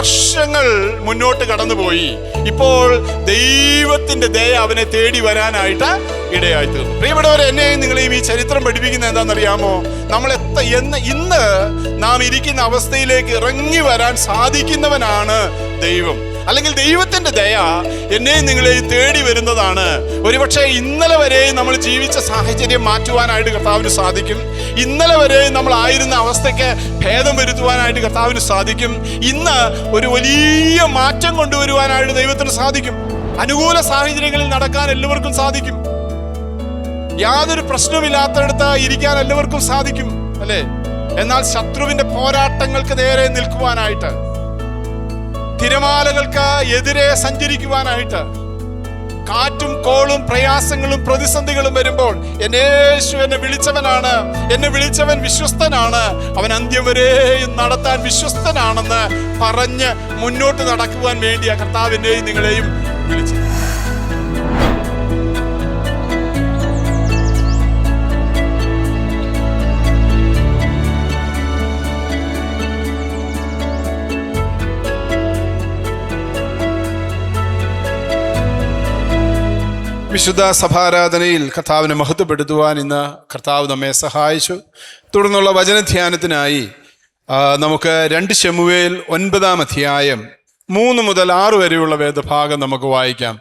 വർഷങ്ങൾ മുന്നോട്ട് കടന്നുപോയി. ഇപ്പോൾ ദൈവത്തിന്റെ ദയ അവനെ തേടി വരാനായിട്ട് ഇടയായി തീർന്നു. പ്രിയപ്പെട്ടവരെ, എന്നെയും നിങ്ങളെയും ഈ ചരിത്രം പഠിപ്പിക്കുന്നത് എന്താണെന്നറിയാമോ? ഇന്ന് നാം ഇരിക്കുന്ന അവസ്ഥയിലേക്ക് ഇറങ്ങി വരാൻ സാധിക്കുന്നവനാണ് ദൈവം. അല്ലെങ്കിൽ ദൈവത്തിന്റെ ദയ എന്നെയും നിങ്ങളെയും തേടി വരുന്നതാണ്. ഒരുപക്ഷെ ഇന്നലെ വരെയും നമ്മൾ ജീവിച്ച സാഹചര്യം മാറ്റുവാനായിട്ട് കർത്താവിന് സാധിക്കും. ഇന്നലെ വരെയും നമ്മൾ ആയിരുന്ന അവസ്ഥയ്ക്ക് ഭേദം വരുത്തുവാനായിട്ട് കർത്താവിന് സാധിക്കും. ഇന്ന് ഒരു വലിയ മാറ്റം കൊണ്ടുവരുവാനായിട്ട് ദൈവത്തിന് സാധിക്കും. അനുകൂല സാഹചര്യങ്ങളിൽ നടക്കാൻ എല്ലാവർക്കും സാധിക്കും. യാതൊരു പ്രശ്നമില്ലാത്തടത്ത് ഇരിക്കാൻ എല്ലാവർക്കും സാധിക്കും, അല്ലേ? എന്നാൽ ശത്രുവിന്റെ പോരാട്ടങ്ങൾക്ക് നേരെ നിൽക്കുവാനായിട്ട്, തിരമാലകൾക്ക് എതിരെ സഞ്ചരിക്കുവാനായിട്ട്, കാറ്റും കോളും പ്രയാസങ്ങളും പ്രതിസന്ധികളും വരുമ്പോൾ യേശു എന്നെ വിളിച്ചവനാണ്, എന്നെ വിളിച്ചവൻ വിശ്വസ്തനാണ്, അവൻ അന്ത്യം വരെയും നടത്താൻ വിശ്വസ്തനാണെന്ന് പറഞ്ഞ് മുന്നോട്ട് നടക്കുവാൻ വേണ്ടിയാ കർത്താവിനെയും നിങ്ങളെയും വിളിച്ചത്. വിശുദ്ധ സഭാരാധനയിൽ കർത്താവിനെ മഹത്വപ്പെടുത്തുവാൻ ഇന്ന് കർത്താവ് നമ്മെ സഹായിച്ചു. തുടർന്നുള്ള വചനധ്യാനത്തിനായി നമുക്ക് 2 ശമൂവേൽ 9-ാം അധ്യായം 3 മുതൽ 6 വരെയുള്ള വേദഭാഗം നമുക്ക് വായിക്കാം.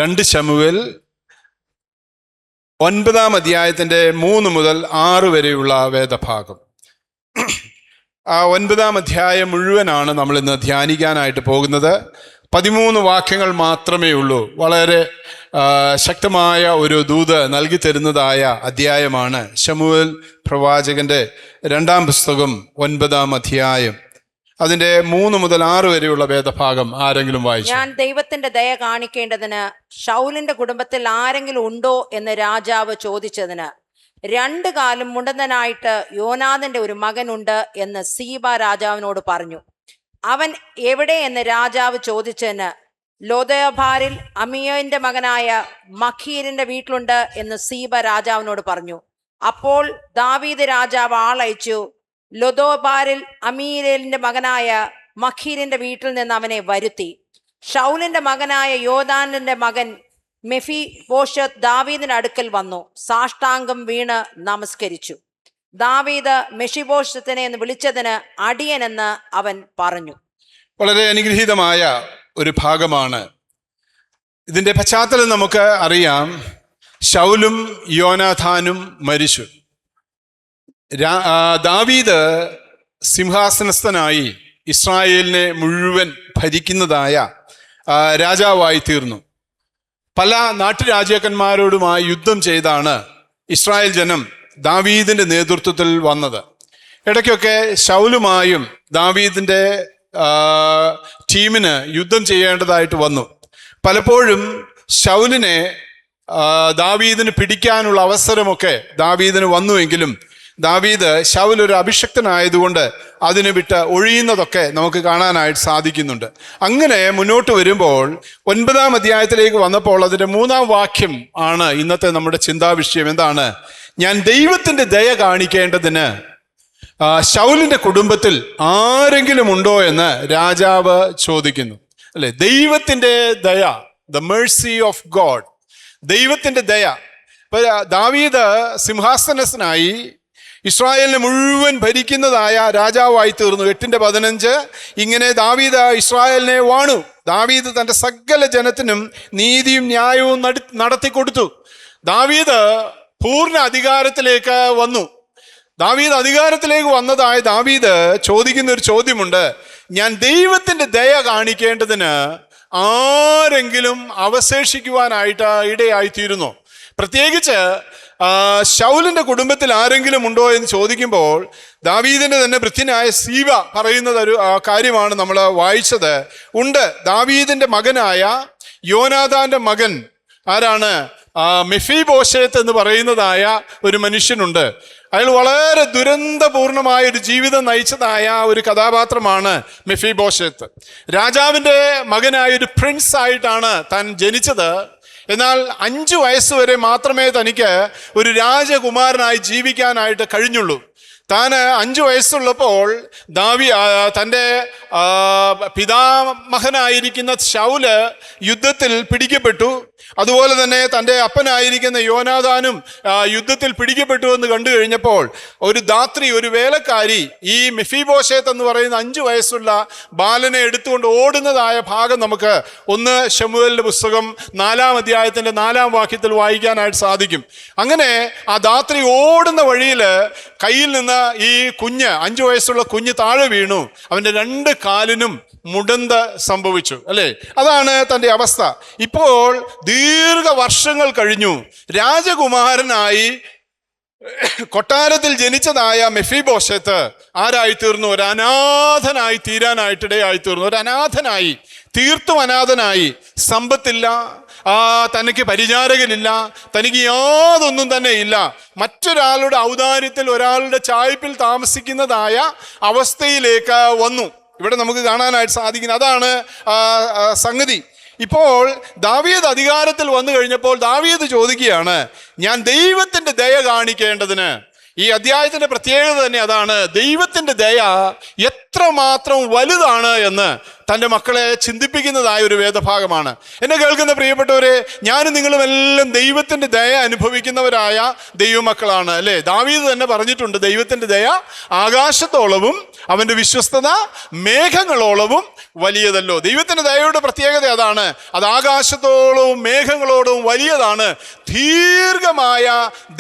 2 ശമൂവേൽ 9-ാം അധ്യായത്തിൻ്റെ 3 മുതൽ 6 വരെയുള്ള വേദഭാഗം. 9-ാം അധ്യായം മുഴുവനാണ് നമ്മൾ ഇന്ന് ധ്യാനിക്കാനായിട്ട് പോകുന്നത്. 13 വാക്യങ്ങൾ മാത്രമേ ഉള്ളൂ. വളരെ ശക്തമായ ഒരു ദൂത് നൽകി തരുന്നതായ അധ്യായമാണ് ശമൂവേൽ പ്രവാചകന്റെ 2-ാം പുസ്തകം 9-ാം അധ്യായം. അതിന്റെ 3 മുതൽ 6 വരെയുള്ള വേദഭാഗം ആരെങ്കിലും വായിച്ചു? ഞാൻ ദൈവത്തിന്റെ ദയ കാണിക്കേണ്ടതിന് ശൗലിന്റെ കുടുംബത്തിൽ ആരെങ്കിലും ഉണ്ടോ എന്ന് രാജാവ് ചോദിച്ചതിന് 2 കാലും മുണ്ടനായിട്ട് യോനാഥന്റെ ഒരു മകനുണ്ട് എന്ന് സീബ രാജാവിനോട് പറഞ്ഞു. അവൻ എവിടെ എന്ന് രാജാവ് ചോദിച്ചതിന് ലോദബാരിൽ അമിയന്റെ മകനായ മഖീരിന്റെ വീട്ടിലുണ്ട് എന്ന് സീബ രാജാവിനോട് പറഞ്ഞു. അപ്പോൾ ദാവീദ് രാജാവ് ആളയച്ചു ലോദബാരിൽ അമീരേലിന്റെ മകനായ മഖീരിന്റെ വീട്ടിൽ നിന്ന് അവനെ വരുത്തി. ഷൗലിന്റെ മകനായ യോദാനിന്റെ മകൻ മെഫിബോശത്ത് ദാവീദിന്റെ അടുക്കൽ വന്നു, സാഷ്ടാംഗം വീണ് നമസ്കരിച്ചു. ദാവീദ് മെഫിബോശത്തിനെ എന്ന് വിളിച്ചതിന് അടിയനെന്ന് അവൻ പറഞ്ഞു. വളരെ അനുഗ്രഹീതമായ ഒരു ഭാഗമാണ്. ഇതിന്റെ പശ്ചാത്തലം നമുക്ക് അറിയാം. ശൗലും യോനാഥാനും മരിച്ചു. ദാവീദ് സിംഹാസനസ്ഥനായി ഇസ്രായേലിനെ മുഴുവൻ ഭരിക്കുന്നതായ രാജാവായി തീർന്നു. പല നാട്ടുരാജാക്കന്മാരോടുമായി യുദ്ധം ചെയ്താണ് ഇസ്രായേൽ ജനം ദാവീദിന്റെ നേതൃത്വത്തിൽ വന്നത്. ഇടയ്ക്കൊക്കെ ശൗലുമായും ദാവീദിന്റെ ടീമിന് യുദ്ധം ചെയ്യേണ്ടതായിട്ട് വന്നു. പലപ്പോഴും ശൗലിനെ ദാവീദിന് പിടിക്കാനുള്ള അവസരമൊക്കെ ദാവീദിന് വന്നുവെങ്കിലും ദാവീദ് ശൗൽ ഒരു അഭിഷക്തനായതുകൊണ്ട് അതിന് വിട്ട് ഒഴിയുന്നതൊക്കെ നമുക്ക് കാണാനായിട്ട് സാധിക്കുന്നുണ്ട്. അങ്ങനെ മുന്നോട്ട് വരുമ്പോൾ 9-ാം അധ്യായത്തിലേക്ക് വന്നപ്പോൾ അതിൻ്റെ 3-ാം വാക്യം ആണ് ഇന്നത്തെ നമ്മുടെ ചിന്താവിഷയം. എന്താണ്? ഞാൻ ദൈവത്തിന്റെ ദയ കാണിക്കേണ്ടതിന് ശൗലിന്റെ കുടുംബത്തിൽ ആരെങ്കിലും ഉണ്ടോ എന്ന് രാജാവ് ചോദിക്കുന്നു, അല്ലെ? ദൈവത്തിന്റെ ദയ, ദ മേഴ്സി ഓഫ് ഗോഡ്, ദൈവത്തിന്റെ ദയ. ഇപ്പൊ ദാവീദ് സിംഹാസനസ്ഥനായി ഇസ്രായേലിനെ മുഴുവൻ ഭരിക്കുന്നതായ രാജാവായി തീർന്നു. 8:15 ഇങ്ങനെ ദാവീദ് ഇസ്രായേലിനെ വാണു. ദാവീദ് തൻ്റെ സകല ജനത്തിനും നീതിയും ന്യായവും നടത്തി കൊടുത്തു. ദാവീദ് പൂർണ്ണ അധികാരത്തിലേക്ക് വന്നു. ദാവീദ് അധികാരത്തിലേക്ക് വന്നതായ ദാവീദ് ചോദിക്കുന്ന ഒരു ചോദ്യമുണ്ട്. ഞാൻ ദൈവത്തിന്റെ ദയ കാണിക്കേണ്ടതിന് ആരെങ്കിലും അവശേഷിക്കുവാനായിട്ട് ഇടയായിത്തീരുന്നു? പ്രത്യേകിച്ച് ശൗലിന്റെ കുടുംബത്തിൽ ആരെങ്കിലും ഉണ്ടോ എന്ന് ചോദിക്കുമ്പോൾ ദാവീദിന്റെ തന്നെ ഭൃത്യനായ സീബ പറയുന്നത് ഒരു കാര്യമാണ് നമ്മൾ വായിച്ചത്. ഉണ്ട്. ദാവീദിന്റെ മകനായ യോനാഥാന്റെ മകൻ ആരാണ്? മെഫിബോശത്ത് എന്ന് പറയുന്നതായ ഒരു മനുഷ്യനുണ്ട്. അയാൾ വളരെ ദുരന്തപൂർണമായ ഒരു ജീവിതം നയിച്ചതായ ഒരു കഥാപാത്രമാണ് മെഫിബോശത്ത്. രാജാവിൻ്റെ മകനായ ഒരു പ്രിൻസ് ആയിട്ടാണ് താൻ ജനിച്ചത്. എന്നാൽ 5 വയസ്സ് വരെ മാത്രമേ തനിക്ക് ഒരു രാജകുമാരനായി ജീവിക്കാനായിട്ട് കഴിഞ്ഞുള്ളൂ. താൻ 5 വയസ്സുള്ളപ്പോൾ തൻ്റെ പിതാമഹനായിരിക്കുന്ന ശൗല് യുദ്ധത്തിൽ പിടിക്കപ്പെട്ടു. അതുപോലെ തന്നെ തൻ്റെ അപ്പനായിരിക്കുന്ന യോനാഥാനും യുദ്ധത്തിൽ പിടിക്കപ്പെട്ടു എന്ന് കണ്ടു കഴിഞ്ഞപ്പോൾ ഒരു ധാത്രി, ഒരു വേലക്കാരി ഈ മെഫീബോശേത്ത് എന്ന് പറയുന്ന 5 വയസ്സുള്ള ബാലനെ എടുത്തുകൊണ്ട് ഓടുന്നതായ ഭാഗം നമുക്ക് 1 ശമൂവേലിന്റെ പുസ്തകം 4-ാം അധ്യായത്തിന്റെ 4-ാം വാക്യത്തിൽ വായിക്കാനായിട്ട് സാധിക്കും. അങ്ങനെ ആ ധാത്രി ഓടുന്ന വഴിയിൽ കയ്യിൽ നിന്ന് ഈ 5 വയസ്സുള്ള കുഞ്ഞ് താഴെ വീണു. അവൻ്റെ 2 കാലിനും മുടന്ത് സംഭവിച്ചു, അല്ലേ? അതാണ് തൻ്റെ അവസ്ഥ. ഇപ്പോൾ ദീർഘവർഷങ്ങൾ കഴിഞ്ഞു. രാജകുമാരനായി കൊട്ടാരത്തിൽ ജനിച്ചതായ മെഫീബോശേത്ത് ആരായിത്തീർന്നു? ഒരു അനാഥനായി തീരാനായിട്ടിടയായിത്തീർന്നു. ഒരു അനാഥനായി, തീർത്തും അനാഥനായി. സമ്പത്തില്ല, തനിക്ക് പരിചാരകനില്ല, തനിക്ക് യാതൊന്നും തന്നെ ഇല്ല. മറ്റൊരാളുടെ ഔദാര്യത്തിൽ, ഒരാളുടെ ചായ്പിൽ താമസിക്കുന്നതായ അവസ്ഥയിലേക്ക് വന്നു. ഇവിടെ നമുക്ക് കാണാനായിട്ട് സാധിക്കുന്നത് അതാണ് സംഗതി. ഇപ്പോൾ ദാവീദ് അധികാരത്തിൽ വന്നു കഴിഞ്ഞപ്പോൾ ദാവീദ് ചോദിക്കുകയാണ്, ഞാൻ ദൈവത്തിൻ്റെ ദയ കാണിക്കേണ്ടതിന്. ഈ അധ്യായത്തിന്റെ പ്രത്യേകത തന്നെ അതാണ്. ദൈവത്തിൻ്റെ ദയ എത്രമാത്രം വലുതാണ് എന്ന് തൻ്റെ മക്കളെ ചിന്തിപ്പിക്കുന്നതായ ഒരു വേദഭാഗമാണ്. എന്നെ കേൾക്കുന്ന പ്രിയപ്പെട്ടവരെ, ഞാനും നിങ്ങളും എല്ലാം ദൈവത്തിൻ്റെ ദയ അനുഭവിക്കുന്നവരായ ദൈവമക്കളാണ്, അല്ലേ? ദാവീദ് തന്നെ പറഞ്ഞിട്ടുണ്ട്, ദൈവത്തിൻ്റെ ദയ ആകാശത്തോളവും അവൻ്റെ വിശ്വസ്തത മേഘങ്ങളോളവും വലിയതല്ലോ. ദൈവത്തിൻ്റെ ദയയുടെ പ്രത്യേകത അതാണ്. അത് ആകാശത്തോളവും മേഘങ്ങളോടവും വലിയതാണ്. ദീർഘമായ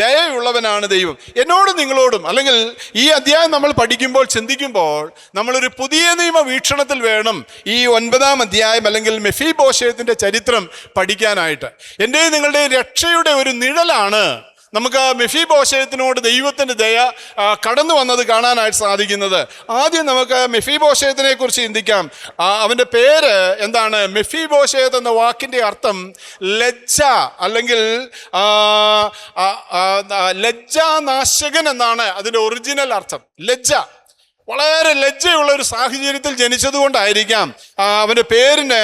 ദയയുള്ളവനാണ് ദൈവം. എന്നോടും നിങ്ങളോടും, അല്ലെങ്കിൽ ഈ അധ്യായം നമ്മൾ പഠിക്കുമ്പോൾ, ചിന്തിക്കുമ്പോൾ നമ്മളൊരു പുതിയ നിയമ വീക്ഷണത്തിൽ വേണം ഈ 9-ാം അധ്യായം അല്ലെങ്കിൽ മെഫീബോശേത്തിന്റെ ചരിത്രം പഠിക്കാനായിട്ട്. എൻ്റെ നിങ്ങളുടെ രക്ഷയുടെ ഒരു നിഴലാണ് നമുക്ക് മെഫീബോശേത്തിനോട് ദൈവത്തിൻ്റെ ദയ കടന്നു വന്നത് കാണാനായിട്ട് സാധിക്കുന്നത്. ആദ്യം നമുക്ക് മെഫീബോശേത്തിനെ കുറിച്ച് ചിന്തിക്കാം. അവൻ്റെ പേര് എന്താണ്? മെഫീബോശേത്ത് എന്ന വാക്കിൻ്റെ അർത്ഥം ലജ്ജ, അല്ലെങ്കിൽ ലജ്ജാനാശകൻ എന്നാണ് അതിൻ്റെ ഒറിജിനൽ അർത്ഥം. ലജ്ജ, വളരെ ലജ്ജയുള്ള ഒരു സാഹചര്യത്തിൽ ജനിച്ചതുകൊണ്ടായിരിക്കാം അവൻ്റെ പേരിന്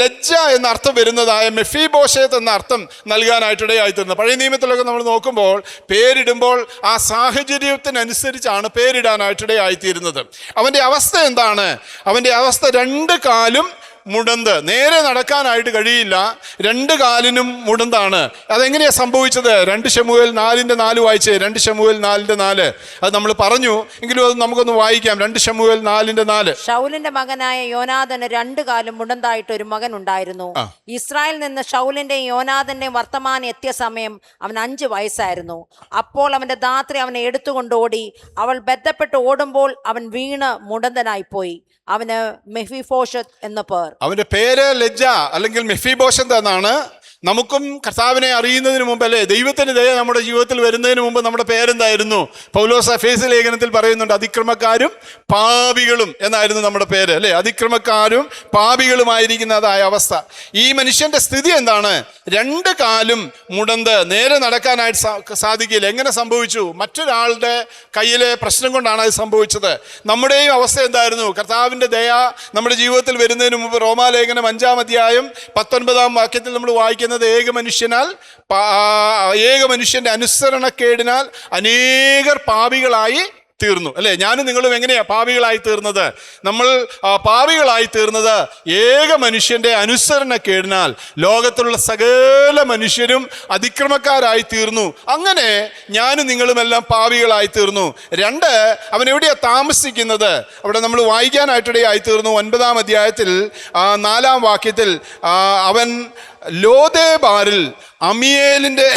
ലജ്ജ എന്ന അർത്ഥം വരുന്നതായ മെഫീബോശേത്ത് എന്ന അർത്ഥം നൽകാനായിട്ടിടയായിത്തീർന്നത്. പഴയ നിയമത്തിലൊക്കെ നമ്മൾ നോക്കുമ്പോൾ പേരിടുമ്പോൾ ആ സാഹചര്യത്തിനനുസരിച്ചാണ് പേരിടാനായിട്ടിടയായിത്തീരുന്നത്. അവൻ്റെ അവസ്ഥ എന്താണ്? അവൻ്റെ അവസ്ഥ 2 കാലും മുടന്ത്, നേരെ നടക്കാനായിട്ട് കഴിയില്ല, 2 കാലിനും മുടന്താണ്. അതെങ്ങനെയാണ് സംഭവിച്ചത്? 2 ശമൂവേൽ 4:4 വായിച്ചേ. 2 ശമൂവേൽ 4:4 അത് നമ്മൾ പറഞ്ഞു, എങ്കിലും അത് നമുക്കൊന്ന് വായിക്കാം. 2 ശമൂവേൽ 4:4. ശൗലിന്റെ മകനായ യോനാഥന് 2 കാലും മുടന്തായിട്ട് ഒരു മകൻ ഉണ്ടായിരുന്നു. ഇസ്രായേൽ നിന്ന് ശൗലിന്റെയും യോനാഥന്റെയും വർത്തമാനം എത്തിയ സമയം അവൻ 5 വയസ്സായിരുന്നു. അപ്പോൾ അവന്റെ ധാത്രി അവനെ എടുത്തുകൊണ്ടോടി. അവൾ ബന്ധപ്പെട്ട് ഓടുമ്പോൾ അവൻ വീണ് മുടന്തനായി പോയി. അവന് മെഫീബോശത്ത് എന്ന പേർ. അവന്റെ പേര് ലജ്ജ അല്ലെങ്കിൽ മെഫീബോശത്ത് എന്നാണ്. നമുക്കും കർത്താവിനെ അറിയുന്നതിന് മുമ്പ്, അല്ലേ, ദൈവത്തിൻ്റെ ദയ നമ്മുടെ ജീവിതത്തിൽ വരുന്നതിന് മുമ്പ് നമ്മുടെ പേരെന്തായിരുന്നു? പൗലോസ് എഫേസ്യ ലേഖനത്തിൽ പറയുന്നുണ്ട്, അതിക്രമക്കാരും പാപികളും എന്നായിരുന്നു നമ്മുടെ പേര്, അല്ലേ? അതിക്രമക്കാരും പാപികളുമായിരിക്കുന്നതായ അവസ്ഥ. ഈ മനുഷ്യന്റെ സ്ഥിതി എന്താണ്? 2 കാലും മുടന്ത്, നേരെ നടക്കാനായിട്ട് സാധിക്കില്ല. എങ്ങനെ സംഭവിച്ചു? മറ്റൊരാളുടെ കയ്യിലെ പ്രശ്നം കൊണ്ടാണ് അത് സംഭവിച്ചത്. നമ്മുടെയും അവസ്ഥ എന്തായിരുന്നു? കർത്താവിൻ്റെ ദയ നമ്മുടെ ജീവിതത്തിൽ വരുന്നതിന് മുമ്പ് റോമാലേഖനം 5-ാം അധ്യായം 19-ാം വാക്യത്തിൽ നമ്മൾ വായിക്കുന്നത്, ഏക മനുഷ്യന്റെ അനുസരണക്കേടിനാൽ അനേകർ പാപികളായി തീർന്നു, അല്ലേ? ഞാനും നിങ്ങളും എങ്ങനെയാ പാപികളായി തീർന്നത്? നമ്മൾ പാപികളായി തീർന്നത് ഏക മനുഷ്യന്റെ അനുസരണക്കേടിനാൽ. ലോകത്തുള്ള സകല മനുഷ്യരും അതിക്രമക്കാരായി തീർന്നു. അങ്ങനെ ഞാനും നിങ്ങളുമെല്ലാം പാപികളായി തീർന്നു. 2, അവൻ എവിടെയാ താമസിക്കുന്നത്? അവിടെ നമ്മൾ വായിക്കാനായിട്ടിടയായി തീർന്നു. 9-ാം അധ്യായത്തിൽ 4-ാം വാക്യത്തിൽ അവൻ ലോദേബാറിൽ അമിയേലിന്റെ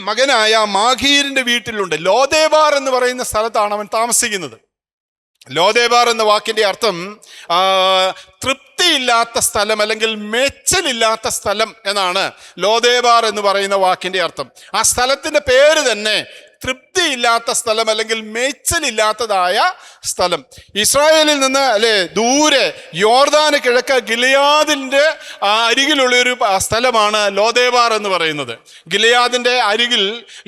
മകനായ മാഖീരിന്റെ വീട്ടിലുണ്ട്. ലോദേബാർ എന്ന് പറയുന്ന സ്ഥലത്താണ് അവൻ താമസിക്കുന്നത്. ലോദേബാർ എന്ന വാക്കിന്റെ അർത്ഥം തൃപ്തിയില്ലാത്ത സ്ഥലം അല്ലെങ്കിൽ മേച്ചലില്ലാത്ത സ്ഥലം എന്നാണ് ലോദേബാർ എന്ന് പറയുന്ന വാക്കിന്റെ അർത്ഥം. ആ സ്ഥലത്തിന്റെ പേര് തന്നെ തൃപ്തിയില്ലാത്ത സ്ഥലം അല്ലെങ്കിൽ മേച്ചലില്ലാത്തതായ സ്ഥലം. ഇസ്രായേലിൽ നിന്ന്, അല്ലെ, ദൂരെ യോർദാന് കിഴക്ക് ഗിലെയാദിന്റെ അരികിലുള്ളൊരു സ്ഥലമാണ് ലോദേബാർ എന്ന് പറയുന്നത്. ഗിലെയാദിന്റെ അരികിൽ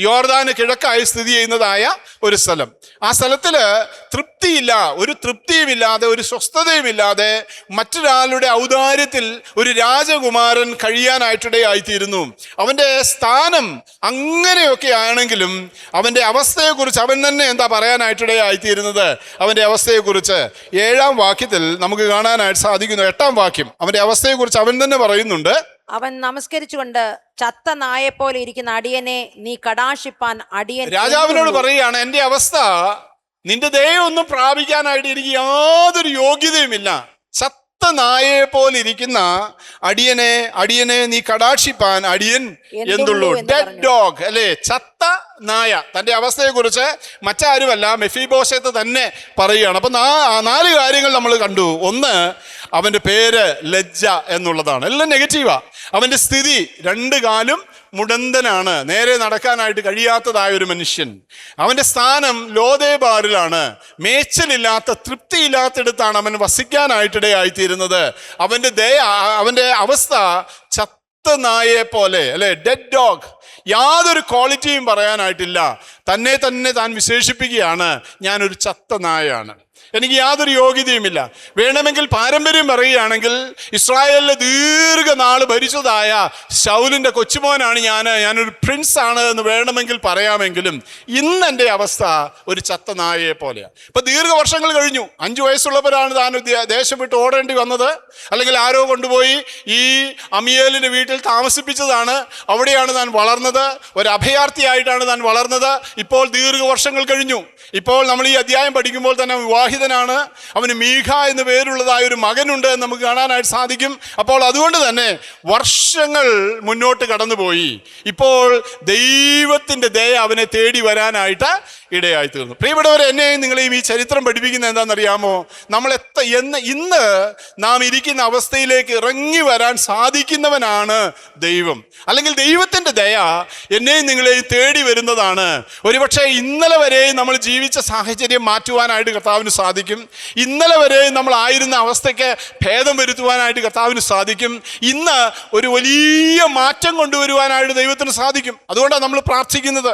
യോർദാന് കിഴക്കായി സ്ഥിതി ചെയ്യുന്നതായ ഒരു സ്ഥലം. ആ സ്ഥലത്തില് തൃപ്തിയില്ല, ഒരു തൃപ്തിയുമില്ലാതെ, ഒരു സ്വസ്ഥതയുമില്ലാതെ മറ്റൊരാളുടെ ഔദാര്യത്തിൽ ഒരു രാജകുമാരൻ കഴിയാനായിട്ടിടയായിത്തീരുന്നു. അവന്റെ സ്ഥാനം അങ്ങനെയൊക്കെ ആണെങ്കിലും അവൻ അവൻ്റെ അവസ്ഥയെക്കുറിച്ച് അവൻ തന്നെ എന്താ പറയാനായിട്ടിടയായിത്തീരുന്നത്? അവൻ്റെ അവസ്ഥയെക്കുറിച്ച് 7-ാം വാക്യത്തിൽ നമുക്ക് കാണാനായിട്ട് സാധിക്കുന്നു. 8-ാം വാക്യം അവൻ്റെ അവസ്ഥയെക്കുറിച്ച് അവൻ തന്നെ പറയുന്നുണ്ട്. അവൻ നമസ്കരിച്ചുകൊണ്ട് ചത്ത നായെപ്പോലെ ഇരിക്കുന്ന അടിയനെ നീ കടാക്ഷിപ്പാൻ അടിയൻ രാജാവിനോട് പറയുകയാണ്, എൻ്റെ അവസ്ഥ നിന്റെ ദയൊന്നും പ്രാപിക്കാനായിട്ട് എനിക്ക് യാതൊരു യോഗ്യതയുമില്ല. ചത്ത നായയെ പോലെ ഇരിക്കുന്ന അടിയനെ നീ കടാക്ഷിപ്പാൻ അടിയൻ എന്തുള്ളൂ? ഡെഡ് ഡോഗ്, അല്ലേ? ചത്ത നായ. തന്റെ അവസ്ഥയെ കുറിച്ച് മറ്റാരുമല്ല, മെഫീബോശത്ത് തന്നെ പറയുകയാണ്. അപ്പൊ 4 കാര്യങ്ങൾ നമ്മൾ കണ്ടു. ഒന്ന്, അവന്റെ പേര് ലജ്ജ എന്നുള്ളതാണ്. എല്ലാം നെഗറ്റീവാ. അവന്റെ സ്ഥിതി 2 കാലും മുടന്തനാണ്, നേരെ നടക്കാനായിട്ട് കഴിയാത്തതായ ഒരു മനുഷ്യൻ. അവന്റെ സ്ഥാനം ലോദേബാറിലാണ്. മേച്ചലില്ലാത്ത, തൃപ്തിയില്ലാത്തിടത്താണ് അവൻ വസിക്കാനായിട്ടിടയായിത്തീരുന്നത്. അവന്റെ അവസ്ഥ ചത്ത നായയെ പോലെ, അല്ലെ? Dead dog. യാതൊരു ക്വാളിറ്റിയും പറയാനായിട്ടില്ല. തന്നെ താൻ വിശേഷിപ്പിക്കുകയാണ്, ഞാനൊരു ചത്ത നായയാണ്, എനിക്ക് യാതൊരു യോഗ്യതയുമില്ല. വേണമെങ്കിൽ പാരമ്പര്യം പറയുകയാണെങ്കിൽ ഇസ്രായേലിലെ ദീർഘനാൾ ഭരിച്ചതായ ശൗലിന്റെ കൊച്ചുമോനാണ് ഞാനൊരു പ്രിൻസ് ആണ് എന്ന് വേണമെങ്കിൽ പറയാമെങ്കിലും ഇന്ന് എൻ്റെ അവസ്ഥ ഒരു ചത്ത നായയെ പോലെയാണ്. ഇപ്പൊ ദീർഘവർഷങ്ങൾ കഴിഞ്ഞു. 5 വയസ്സുള്ളവരാണ് താൻ ദേശം വിട്ട് ഓടേണ്ടി വന്നത്. അല്ലെങ്കിൽ ആരോ കൊണ്ടുപോയി ഈ അമിയേലിന്റെ വീട്ടിൽ താമസിപ്പിച്ചതാണ്. അവിടെയാണ് താൻ വളർന്നത്. ഒരു അഭയാർത്ഥിയായിട്ടാണ് താൻ വളർന്നത്. ഇപ്പോൾ ദീർഘവർഷങ്ങൾ കഴിഞ്ഞു. ഇപ്പോൾ നമ്മൾ ഈ അധ്യായം പഠിക്കുമ്പോൾ തന്നെ വിവാഹിതനാണ്. അവന് മീഖ എന്ന് പേരുള്ളതായ ഒരു മകനുണ്ട് എന്ന് നമുക്ക് കാണാനായിട്ട് സാധിക്കും. അപ്പോൾ അതുകൊണ്ട് തന്നെ വർഷങ്ങൾ മുന്നോട്ട് കടന്നുപോയി. ഇപ്പോൾ ദൈവത്തിൻ്റെ ദയ അവനെ തേടി വരാനായിട്ട് ഇടയായി തീർന്നു. പ്രിയപ്പെട്ടവരെ, എന്നെയും നിങ്ങളെയും ഈ ചരിത്രം പഠിപ്പിക്കുന്നത് എന്താണെന്നറിയാമോ? ഇന്ന് നാം ഇരിക്കുന്ന അവസ്ഥയിലേക്ക് ഇറങ്ങി വരാൻ സാധിക്കുന്നവനാണ് ദൈവം. അല്ലെങ്കിൽ ദൈവത്തിൻ്റെ ദയ എന്നെയും നിങ്ങളെയും തേടി വരുന്നതാണ്. ഒരുപക്ഷെ ഇന്നലെ വരെയും നമ്മൾ ജീവിച്ച സാഹചര്യം മാറ്റുവാനായിട്ട് കർത്താവിന് സാധിക്കും. ഇന്നലെ വരെയും നമ്മൾ ആയിരുന്ന അവസ്ഥയ്ക്ക് ഭേദം വരുത്തുവാനായിട്ട് കർത്താവിന് സാധിക്കും. ഇന്ന് ഒരു വലിയ മാറ്റം കൊണ്ടുവരുവാനായിട്ട് ദൈവത്തിന് സാധിക്കും. അതുകൊണ്ടാണ് നമ്മൾ പ്രാർത്ഥിക്കുന്നത്,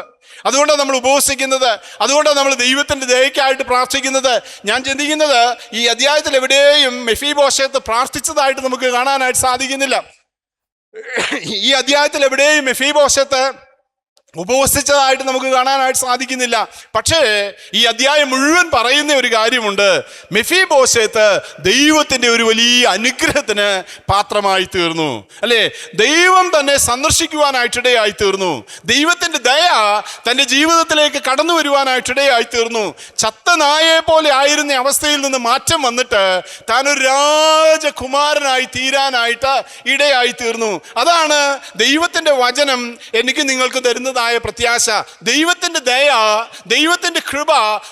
അതുകൊണ്ടാണ് നമ്മൾ ഉപവസിക്കുന്നത്, അതുകൊണ്ടാണ് നമ്മൾ ദൈവത്തിൻ്റെ ദയക്കായിട്ട് പ്രാർത്ഥിക്കുന്നത്. ഞാൻ ചിന്തിക്കുന്നത് ഈ അധ്യായത്തിൽ എവിടെയും മെഫീബോശത്ത് പ്രാർത്ഥിച്ചതായിട്ട് നമുക്ക് കാണാനായിട്ട് സാധിക്കുന്നില്ല. ഈ അധ്യായത്തിൽ എവിടെയും മെഫീബോശത്ത് ഉപവസിച്ചതായിട്ട് നമുക്ക് കാണാനായിട്ട് സാധിക്കുന്നില്ല. പക്ഷേ ഈ അധ്യായം മുഴുവൻ പറയുന്ന ഒരു കാര്യമുണ്ട്. മെഫീബോശത്ത് ദൈവത്തിൻ്റെ ഒരു വലിയ അനുഗ്രഹത്തിന് പാത്രമായി തീർന്നു, അല്ലേ? ദൈവം തന്നെ സന്ദർശിക്കുവാനായിട്ടിടയായി തീർന്നു. ദൈവത്തിൻ്റെ ദയ തൻ്റെ ജീവിതത്തിലേക്ക് കടന്നു വരുവാനായിട്ടിടയായി തീർന്നു. ചത്ത നായയെ പോലെ ആയിരുന്ന അവസ്ഥയിൽ നിന്ന് മാറ്റം വന്നിട്ട് താൻ ഒരു രാജകുമാരനായി തീരാനായിട്ട് ഇടയായി തീർന്നു. അതാണ് ദൈവത്തിൻ്റെ വചനം എനിക്ക് നിങ്ങൾക്ക് തരുന്നത് പ്രത്യാശ. ദൈവത്തിന്റെ ദയ, ദൈവത്തിന്റെ കൃപ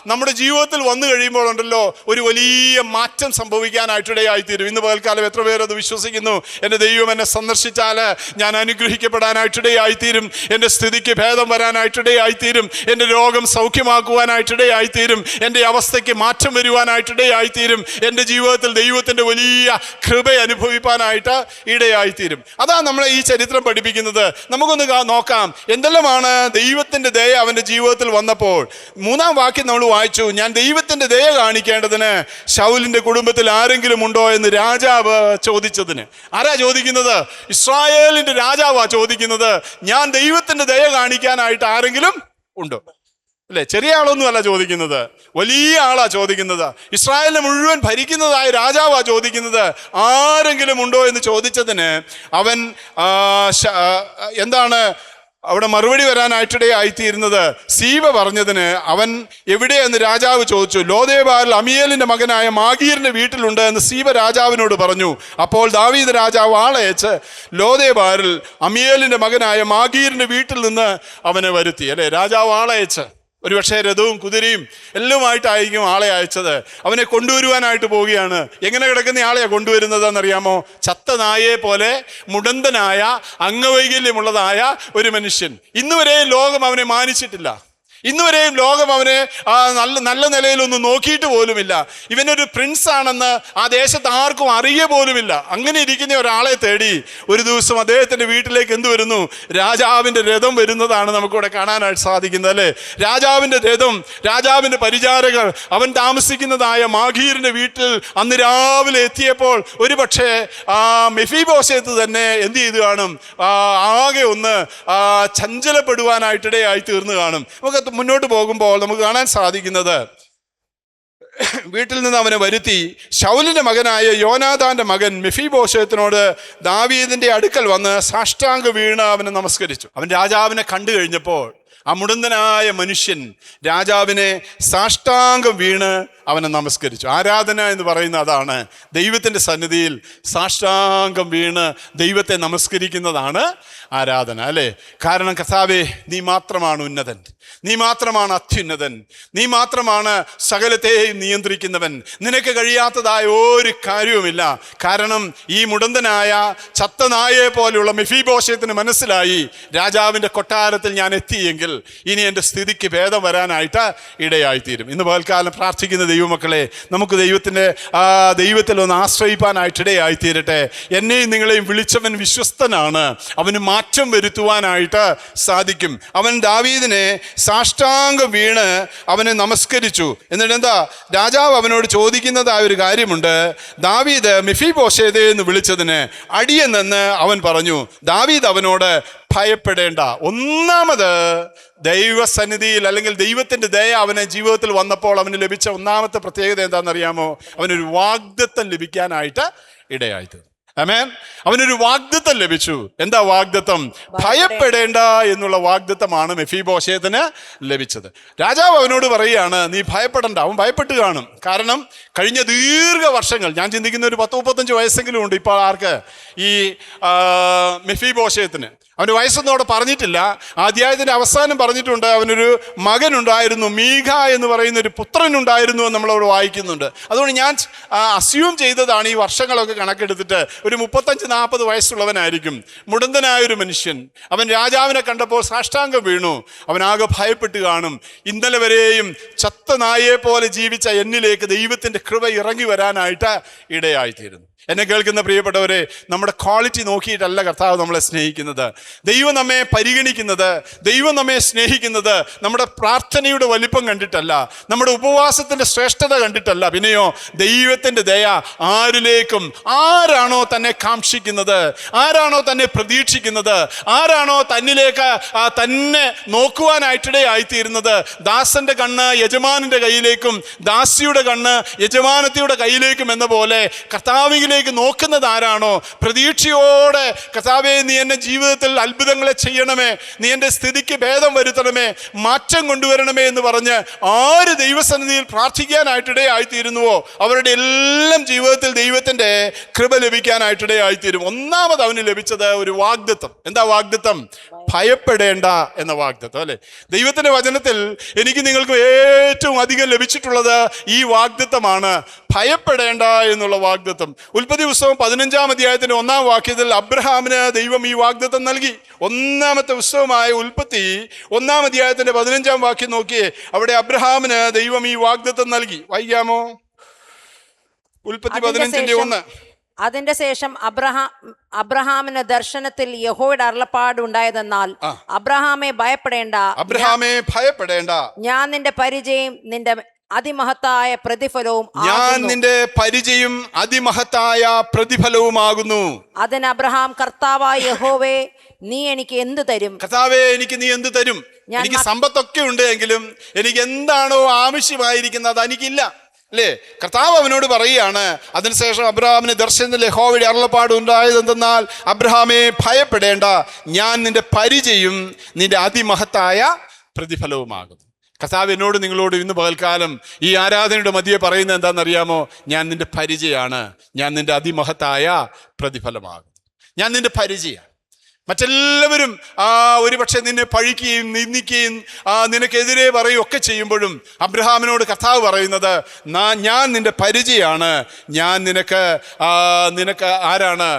നമ്മുടെ ജീവിതത്തിൽ വന്നു കഴിയുമ്പോൾ ഉണ്ടല്ലോ ഒരു വലിയ മാറ്റം സംഭവിക്കാനായിട്ടിടയായിത്തീരും. ഇന്ന് പകൽക്കാലം എത്ര പേർ അത് വിശ്വസിക്കുന്നു? എൻ്റെ ദൈവം എന്നെ സന്ദർശിച്ചാൽ ഞാൻ അനുഗ്രഹിക്കപ്പെടാനായിട്ടിടയായിത്തീരും, എൻ്റെ സ്ഥിതിക്ക് ഭേദം വരാനായിട്ടിടയായിത്തീരും, എൻ്റെ രോഗം സൗഖ്യമാക്കുവാനായിട്ടിടയായിത്തീരും, എൻ്റെ അവസ്ഥയ്ക്ക് മാറ്റം വരുവാനായിട്ടിടയായിത്തീരും, എൻ്റെ ജീവിതത്തിൽ ദൈവത്തിൻ്റെ വലിയ കൃപ അനുഭവിപ്പാനായിട്ട് ഇടയായിത്തീരും. അതാണ് നമ്മളെ ഈ ചരിത്രം പഠിപ്പിക്കുന്നത്. നമുക്കൊന്ന് നോക്കാം എന്തെല്ലാമാണ് ദൈവത്തിന്റെ ദയ അവന്റെ ജീവിതത്തിൽ വന്നപ്പോൾ. 3-ാം വാക്യം നമ്മൾ വായിച്ചു, ഞാൻ ദൈവത്തിന്റെ ദയ കാണിക്കേണ്ടതിന് ശൗലിന്റെ കുടുംബത്തിൽ ആരെങ്കിലും ഉണ്ടോ എന്ന് രാജാവ് ചോദിച്ചതിന്. ആരാ ചോദിക്കുന്നത്? ഇസ്രായേലിന്റെ രാജാവാ ചോദിക്കുന്നത്. ഞാൻ ദൈവത്തിന്റെ ദയ കാണിക്കാനായിട്ട് ആരെങ്കിലും ഉണ്ടോ? അല്ലേ? ചെറിയ ആളൊന്നും അല്ല ചോദിക്കുന്നത്, വലിയ ആളാ ചോദിക്കുന്നത്. ഇസ്രായേലിനെ മുഴുവൻ ഭരിക്കുന്നതായ രാജാവാ ചോദിക്കുന്നത്. ആരെങ്കിലും ഉണ്ടോ എന്ന് ചോദിച്ചതിന് അവൻ എന്താണ് അവിടെ മറുപടി വരാനായിട്ടിടയായിത്തീരുന്നത്? സീബ പറഞ്ഞതിന് അവൻ എവിടെയെന്ന് രാജാവ് ചോദിച്ചു. ലോദേബാറിൽ അമിയേലിന്റെ മകനായ മാഗീറിന്റെ വീട്ടിലുണ്ട് എന്ന് സീബ രാജാവിനോട് പറഞ്ഞു. അപ്പോൾ ദാവീദ് രാജാവ് ആളയച്ച് ലോദേബാറിൽ അമിയേലിന്റെ മകനായ മാഗീറിന്റെ വീട്ടിൽ നിന്ന് അവനെ വരുത്തി. അല്ലെ? രാജാവ് ആളയച്ച്, ഒരുപക്ഷെ രഥവും കുതിരയും എല്ലാമായിട്ടായിരിക്കും ആളെ അയച്ചത്. അവനെ കൊണ്ടുവരുവാനായിട്ട് പോവുകയാണ്. എങ്ങനെ കിടക്കുന്ന ആളെയാ കൊണ്ടുവരുന്നതെന്നറിയാമോ? ചത്ത നായയെ പോലെ മുടന്തനായ, അംഗവൈകല്യമുള്ളതായ ഒരു മനുഷ്യൻ. ഇന്നുവരെയും ലോകം അവനെ മാനിച്ചിട്ടില്ല. ഇന്നുവരെയും ലോകം അവനെ നല്ല നിലയിലൊന്നും നോക്കിയിട്ട് പോലുമില്ല. ഇവനൊരു പ്രിൻസ് ആണെന്ന് ആ ദേശത്ത് ആർക്കും അറിയ പോലുമില്ല. അങ്ങനെ ഇരിക്കുന്ന ഒരാളെ തേടി ഒരു ദിവസം അദ്ദേഹത്തിൻ്റെ വീട്ടിലേക്ക് എന്ത് വരുന്നു? രാജാവിൻ്റെ രഥം വരുന്നതാണ് നമുക്കിവിടെ കാണാനായിട്ട് സാധിക്കുന്നത്, അല്ലേ? രാജാവിൻ്റെ രഥം, രാജാവിൻ്റെ പരിചാരകർ അവൻ താമസിക്കുന്നതായ മാഗീറിൻ്റെ വീട്ടിൽ അന്ന് രാവിലെ എത്തിയപ്പോൾ ഒരു പക്ഷേ മെഫീബോശത്ത് തന്നെ എന്ത് ചെയ്തു കാണും? ആകെ ഒന്ന് ചഞ്ചലപ്പെടുവാനായിട്ടിടയായി തീർന്നു കാണും. നമുക്ക് മുന്നോട്ട് പോകുമ്പോൾ നമുക്ക് കാണാൻ സാധിക്കുന്നത്, വീട്ടിൽ നിന്ന് അവനെ വരുത്തി ശൗലിന്റെ മകനായ യോനാഥാന്റെ മകൻ മെഫീബോശേത്തിനോട് ദാവീദിന്റെ അടുക്കൽ വന്ന് സാഷ്ടാംഗ വീണ് അവനെ നമസ്കരിച്ചു. അവൻ രാജാവിനെ കണ്ടു കഴിഞ്ഞപ്പോൾ ആ മുടന്തനായ മനുഷ്യൻ രാജാവിനെ സാഷ്ടാംഗം വീണ് അവനെ നമസ്കരിച്ചു. ആരാധന എന്ന് പറയുന്ന അതാണ്. ദൈവത്തിൻ്റെ സന്നിധിയിൽ സാഷ്ടാംഗം വീണ് ദൈവത്തെ നമസ്കരിക്കുന്നതാണ് ആരാധന, അല്ലേ? കാരണം കർത്താവേ, നീ മാത്രമാണ് ഉന്നതൻ, നീ മാത്രമാണ് അത്യുന്നതൻ, നീ മാത്രമാണ് സകലത്തെയും നിയന്ത്രിക്കുന്നവൻ, നിനക്ക് കഴിയാത്തതായ ഒരു കാര്യവുമില്ല. കാരണം ഈ മുടന്തനായ ചത്ത നായയെ പോലെയുള്ള മെഫീബോശേത്തിന് മനസ്സിലായി, രാജാവിൻ്റെ കൊട്ടാരത്തിൽ ഞാൻ എത്തിയെങ്കിൽ ഇനി എൻ്റെ സ്ഥിതിക്ക് ഭേദം വരാനായിട്ട് ഇടയായിത്തീരും. ഇന്ന് പകൽക്കാലം പ്രാർത്ഥിക്കുന്ന ദൈവമക്കളെ, നമുക്ക് ദൈവത്തിൽ ഒന്ന് ആശ്രയിപ്പാനായിട്ട് ഇടയായിത്തീരട്ടെ. എന്നെയും നിങ്ങളെയും വിളിച്ചവൻ വിശ്വസ്തനാണ്, അവന് മാറ്റം വരുത്തുവാനായിട്ട് സാധിക്കും. അവൻ ദാവീദിനെ സാഷ്ടാംഗം വീണ് അവനെ നമസ്കരിച്ചു. എന്നിട്ട് എന്താ രാജാവ് അവനോട് ചോദിക്കുന്നതായ ഒരു കാര്യമുണ്ട്. ദാവീദ് മെഫീബോശേതേ എന്ന് വിളിച്ചതിന് അടിയനെന്ന് അവൻ പറഞ്ഞു. ദാവീദ് അവനോട് ഭയപ്പെടേണ്ട. ഒന്നാമത് ദൈവസന്നിധിയിൽ അല്ലെങ്കിൽ ദൈവത്തിൻ്റെ ദയ അവനെ ജീവിതത്തിൽ വന്നപ്പോൾ അവന് ലഭിച്ച ഒന്നാമത്തെ പ്രത്യേകത എന്താണെന്നറിയാമോ? അവനൊരു വാഗ്ദത്തം ലഭിക്കാനായിട്ട് ഇടയായിത്തീർന്നു. ആമേൻ. അവനൊരു വാഗ്ദത്തം ലഭിച്ചു. എന്താ വാഗ്ദത്തം? ഭയപ്പെടേണ്ട എന്നുള്ള വാഗ്ദത്തമാണ് മെഫീബോശേത്തിന് ലഭിച്ചത്. രാജാവ് അവനോട് പറയുകയാണ്, നീ ഭയപ്പെടേണ്ട. അവൻ ഭയപ്പെട്ട് കാണും. കാരണം കഴിഞ്ഞ ദീർഘവർഷങ്ങൾ, ഞാൻ ചിന്തിക്കുന്ന ഒരു 10-35 വയസ്സെങ്കിലും ഉണ്ട് ഇപ്പോൾ ആർക്ക്? ഈ മെഫീബോശേത്തിന്. അവൻ്റെ വയസ്സൊന്നും പറഞ്ഞിട്ടില്ല. അധ്യായത്തിൻ്റെ അവസാനം പറഞ്ഞിട്ടുണ്ട്, അവനൊരു മകനുണ്ടായിരുന്നു, മീഖ എന്ന് പറയുന്ന ഒരു പുത്രനുണ്ടായിരുന്നു എന്ന് നമ്മളവിടെ വായിക്കുന്നുണ്ട്. അതുകൊണ്ട് ഞാൻ അസ്യൂം ചെയ്തതാണ്, ഈ വർഷങ്ങളൊക്കെ കണക്കെടുത്തിട്ട് ഒരു 35-40 വയസ്സുള്ളവനായിരിക്കും. മുടന്തനായൊരു മനുഷ്യൻ. അവൻ രാജാവിനെ കണ്ടപ്പോൾ സാഷ്ടാംഗം വീണു. അവനാകെ ഭയപ്പെട്ട് കാണും. ഇന്നലെ വരെയും ചത്ത നായയെ പോലെ ജീവിച്ച എന്നിലേക്ക് ദൈവത്തിൻ്റെ കൃപ ഇറങ്ങി വരാനായിട്ട് ഇടയായിത്തീരുന്നു. എന്നെ കേൾക്കുന്ന പ്രിയപ്പെട്ടവരെ, നമ്മുടെ ക്വാളിറ്റി നോക്കിയിട്ടല്ല കർത്താവ് നമ്മളെ സ്നേഹിക്കുന്നത്. ദൈവം നമ്മെ പരിഗണിക്കുന്നത്, ദൈവം നമ്മെ സ്നേഹിക്കുന്നത് നമ്മുടെ പ്രാർത്ഥനയുടെ വലിപ്പം കണ്ടിട്ടല്ല, നമ്മുടെ ഉപവാസത്തിൻ്റെ ശ്രേഷ്ഠത കണ്ടിട്ടല്ല. പിന്നെയോ ദൈവത്തിൻ്റെ ദയ ആരിലേക്കും, ആരാണോ തന്നെ കാക്ഷിക്കുന്നത്, ആരാണോ തന്നെ പ്രതീക്ഷിക്കുന്നത്, ആരാണോ തന്നിലേക്ക് തന്നെ നോക്കുവാനായിട്ടിടയായിത്തീരുന്നത്, ദാസന്റെ കണ്ണ് യജമാനന്റെ കയ്യിലേക്കും ദാസിയുടെ കണ്ണ് യജമാനത്തിയുടെ കയ്യിലേക്കും എന്ന പോലെ കർത്താവിലേക്ക് നോക്കുന്നത് ആരാണോ, പ്രതീക്ഷയോടെ കർത്താവേ നീ എൻ്റെ ജീവിതത്തിൽ അത്ഭുതങ്ങളെ ചെയ്യണമേ, നീ എൻ്റെ സ്ഥിതിക്ക് ഭേദം വരുത്തണമേ, മാറ്റം കൊണ്ടുവരണമേ എന്ന് പറഞ്ഞ് ആര് ദൈവസന്നിധിയിൽ പ്രാർത്ഥിക്കാനായിട്ടിടയായിത്തീരുന്നുവോ അവരുടെ എല്ലാം ജീവിതത്തിൽ ദൈവത്തിൻ്റെ കൃപ ലഭിക്കാനായിട്ടിടയായിത്തീരും. ഒന്നാമത് അവന് ലഭിച്ചത് ഒരു വാഗ്ദത്തം. എന്താ വാഗ്ദത്തം? ഭയപ്പെടേണ്ട എന്ന വാഗ്ദത്തം, അല്ലെ? ദൈവത്തിൻ്റെ വചനത്തിൽ എനിക്ക് നിങ്ങൾക്ക് ഏറ്റവും അധികം ലഭിച്ചിട്ടുള്ളത് ഈ വാഗ്ദത്തമാണ്, ഭയപ്പെടേണ്ട എന്നുള്ള വാഗ്ദത്തം. ഉൽപ്പത്തി പുസ്തകം 15-ാം അധ്യായത്തിന്റെ 1-ാം വാക്യത്തിൽ അബ്രഹാമിന് ദൈവം ഈ വാഗ്ദത്തം നൽകി. ഒന്നാമത്തെ പുസ്തകമായ ഉൽപ്പത്തി 1-ാം അധ്യായത്തിന്റെ 15-ാം വാക്യം നോക്കിയേ. അവിടെ അബ്രഹാമിന് ദൈവം ഈ വാഗ്ദത്തം നൽകി. വായിക്കാമോ? ഉൽപ്പത്തി 15:1. അതിന്റെ ശേഷം അബ്രഹാമിന് ദർശനത്തിൽ യഹോവയുടെ അരുളപ്പാട് ഉണ്ടായതെന്നാൽ, അബ്രഹാമേ ഭയപ്പെടേണ്ട, അബ്രഹാമേ ഭയപ്പെടേണ്ട, ഞാൻ നിന്റെ പരിചയം നിന്റെ അതിമഹത്തായ പ്രതിഫലവും, ഞാൻ നിന്റെ പരിചയം അതിമഹത്തായ പ്രതിഫലവുമാകുന്നു. അതിന് അബ്രഹാം, കർത്താവായ യഹോവേ, നീ എനിക്ക് എന്ത് തരും? കർത്താവേ, എനിക്ക് നീ എന്ത് തരും? എനിക്ക് സമ്പത്തൊക്കെ ഉണ്ട് എങ്കിലും എനിക്ക് എന്താണോ ആവശ്യമായിരിക്കുന്നത് എനിക്കില്ല, അല്ലേ? കർത്താവ് അവനോട് പറയുകയാണ്. അതിനുശേഷം അബ്രഹാമിന് ദർശനത്തിൽ യഹോവയുടെ അരുളപ്പാട് ഉണ്ടായത് എന്തെന്നാൽ, അബ്രഹാമേ ഭയപ്പെടേണ്ട, ഞാൻ നിന്റെ പരിചയം നിന്റെ അതിമഹത്തായ പ്രതിഫലവുമാകുന്നു. കർത്താവ് എന്നോട് നിങ്ങളോട് ഇന്ന് പകൽക്കാലം ഈ ആരാധനയുടെ മധ്യേ പറയുന്നത് എന്താണെന്നറിയാമോ? ഞാൻ നിന്റെ പരിചയമാണ്, ഞാൻ നിന്റെ അതിമഹത്തായ പ്രതിഫലമാകും. ഞാൻ നിന്റെ പരിചയമാണ്. മറ്റെല്ലാവരും ഒരുപക്ഷെ നിന്നെ പഴിക്കുകയും നിന്ദിക്കുകയും നിനക്കെതിരെ പറയുകയും ഒക്കെ ചെയ്യുമ്പോഴും അബ്രഹാമിനോട് കർത്താവ് പറയുന്നത്, ഞാൻ നിന്റെ പരിചയമാണ്, ഞാൻ നിനക്ക് ആരാണ്?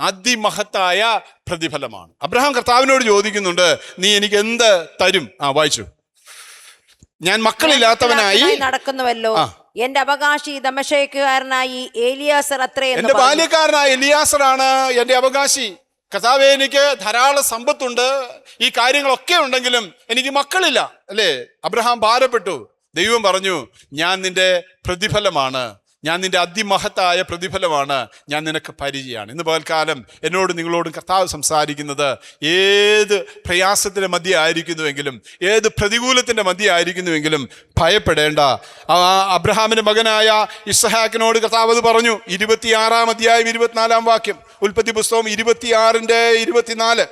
അതിമഹത്തായ പ്രതിഫലമാണ്. അബ്രഹാം കർത്താവിനോട് ചോദിക്കുന്നുണ്ട്, നീ എനിക്ക് എന്ത് തരും? വായിച്ചു. ഞാൻ മക്കളില്ലാത്തവനായി നടക്കുന്നുവല്ലോ, എന്റെ അവകാശി ദമശേക്കുകാരനായി എലിയാസർ അത്രേ. എന്റെ ബാല്യക്കാരനായ എലിയാസറാണ് എന്റെ അവകാശി. കർത്താവേ, എനിക്ക് ധാരാളം സമ്പത്തുണ്ട്, ഈ കാര്യങ്ങളൊക്കെ ഉണ്ടെങ്കിലും എനിക്ക് മക്കളില്ല, അല്ലേ? അബ്രഹാം ഭാരപ്പെട്ടു. ദൈവം പറഞ്ഞു, ഞാൻ നിന്റെ പ്രതിഫലമാണ്, ഞാൻ നിന്റെ അതിമഹത്തായ പ്രതിഫലമാണ്, ഞാൻ നിനക്ക് പരിചയമാണ്. ഇന്ന് പകൽക്കാലം എന്നോട് നിങ്ങളോടും കർത്താവ് സംസാരിക്കുന്നത്, ഏത് പ്രയാസത്തിൻ്റെ മധ്യ ആയിരിക്കുന്നുവെങ്കിലും, ഏത് പ്രതികൂലത്തിൻ്റെ മധ്യ ആയിരിക്കുന്നുവെങ്കിലും ഭയപ്പെടേണ്ട. അബ്രഹാമിൻ്റെ മകനായ ഇസ്ഹാക്കിനോട് കർത്താവ് അത് പറഞ്ഞു. 26 അധ്യായം 24 വാക്യം, ഉൽപ്പത്തി പുസ്തകം 26:24.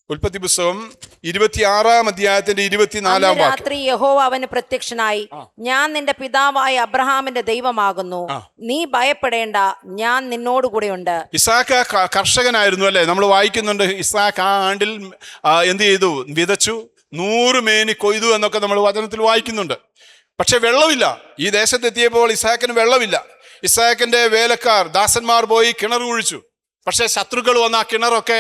ഉൽപ്പത്തി പുസ്തകം 26 അധ്യായത്തിന്റെ 24 വാക്യം. രാത്രി യഹോവ അവന് പ്രത്യക്ഷനായി, ഞാൻ നിന്റെ പിതാവായ അബ്രഹാമിന്റെ ദൈവമാകുന്നു, നീ ഭയപ്പെടേണ്ട, ഞാൻ നിന്നോട് കൂടെയുണ്ട്. ഇസാക്ക് കർഷകനായിരുന്നു അല്ലേ? നമ്മൾ വായിക്കുന്നുണ്ട്, ഇസാക്ക് ആ ആണ്ടിൽ എന്ത് ചെയ്തു? വിതച്ചു, 100 മേനി കൊയ്തു എന്നൊക്കെ നമ്മൾ വചനത്തിൽ വായിക്കുന്നുണ്ട്. പക്ഷെ വെള്ളമില്ല. ഈ ദേശത്തെത്തിയപ്പോൾ ഇസാക്കിന് വെള്ളമില്ല. ഇസാക്കിന്റെ വേലക്കാർ, ദാസന്മാർ പോയി കിണർ കുഴിച്ചു. പക്ഷേ ശത്രുക്കൾ വന്ന് ആ കിണറൊക്കെ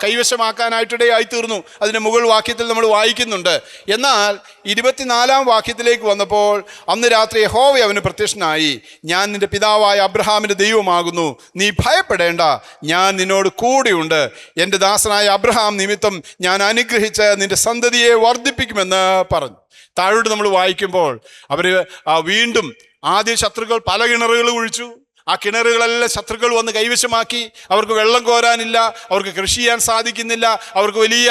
കൈവശമാക്കാനായിട്ടിടയായി തീർന്നു. അതിൻ്റെ മുകൾ വാക്യത്തിൽ നമ്മൾ വായിക്കുന്നുണ്ട്. എന്നാൽ 24 വാക്യത്തിലേക്ക് വന്നപ്പോൾ, അന്ന് രാത്രി യഹോവ അവന് പ്രത്യക്ഷനായി, ഞാൻ നിന്റെ പിതാവായ അബ്രഹാമിൻ്റെ ദൈവമാകുന്നു, നീ ഭയപ്പെടേണ്ട, ഞാൻ നിന്നോട് കൂടെയുണ്ട്. എൻ്റെ ദാസനായ അബ്രഹാം നിമിത്തം ഞാൻ അനുഗ്രഹിച്ച് നിന്റെ സന്തതിയെ വർദ്ധിപ്പിക്കുമെന്ന് പറഞ്ഞു. താഴോട്ട് നമ്മൾ വായിക്കുമ്പോൾ അവർ വീണ്ടും ആദ്യ ശത്രുക്കൾ പല കിണറുകൾ കുഴിച്ചു. ആ കിണറുകളെല്ലാം ശത്രുക്കൾ വന്ന് കൈവശമാക്കി. അവർക്ക് വെള്ളം കോരാനില്ല, അവർക്ക് കൃഷി ചെയ്യാൻ സാധിക്കുന്നില്ല, അവർക്ക് വലിയ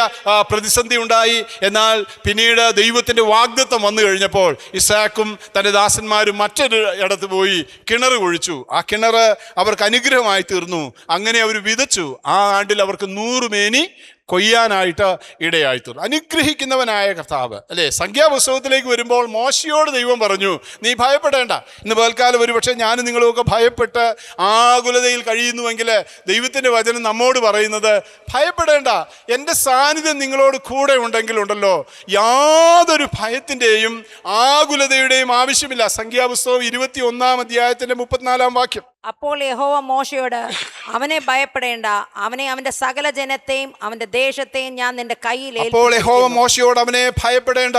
പ്രതിസന്ധി ഉണ്ടായി. എന്നാൽ പിന്നീട് ദൈവത്തിൻ്റെ വാഗ്ദത്തം വന്നു കഴിഞ്ഞപ്പോൾ ഇസാക്കും തൻ്റെ ദാസന്മാരും മറ്റൊരു ഇടത്ത് പോയി കിണർ കുഴിച്ചു. ആ കിണർ അവർക്ക് അനുഗ്രഹമായി തീർന്നു. അങ്ങനെ അവർ വിതച്ചു. ആ ആണ്ടിൽ അവർക്ക് 100 മേനി കൊയ്യാനായിട്ട് ഇടയായി തീർന്നു. അനുഗ്രഹിക്കുന്നവനായ കർത്താവ് അല്ലേ? സംഖ്യാപുസ്തകത്തിലേക്ക് വരുമ്പോൾ മോശയോട് ദൈവം പറഞ്ഞു, നീ ഭയപ്പെടേണ്ട. ഇന്ന് പകൽക്കാലം ഒരുപക്ഷെ ഞാനും നിങ്ങളുമൊക്കെ ഭയപ്പെട്ട് ആകുലതയിൽ കഴിയുന്നുവെങ്കിൽ ദൈവത്തിൻ്റെ വചനം നമ്മോട് പറയുന്നത്, ഭയപ്പെടേണ്ട, എൻ്റെ സാന്നിധ്യം നിങ്ങളോട് കൂടെ ഉണ്ടെങ്കിലുണ്ടല്ലോ യാതൊരു ഭയത്തിൻ്റെയും ആകുലതയുടെയും ആവശ്യമില്ല. സംഖ്യാപുസ്തകം 21 അധ്യായത്തിന്റെ 34 വാക്യം. അപ്പോൾ യഹോവ മോശയോട്, അവനെ ഭയപ്പെടേണ്ട, അവനെ അവന്റെ സകല ജനത്തെയും അവന്റെ ദേശത്തെയും ഞാൻ നിന്റെ കയ്യിൽ. അപ്പോൾ യഹോവ മോശയോട്, അവനെ ഭയപ്പെടേണ്ട,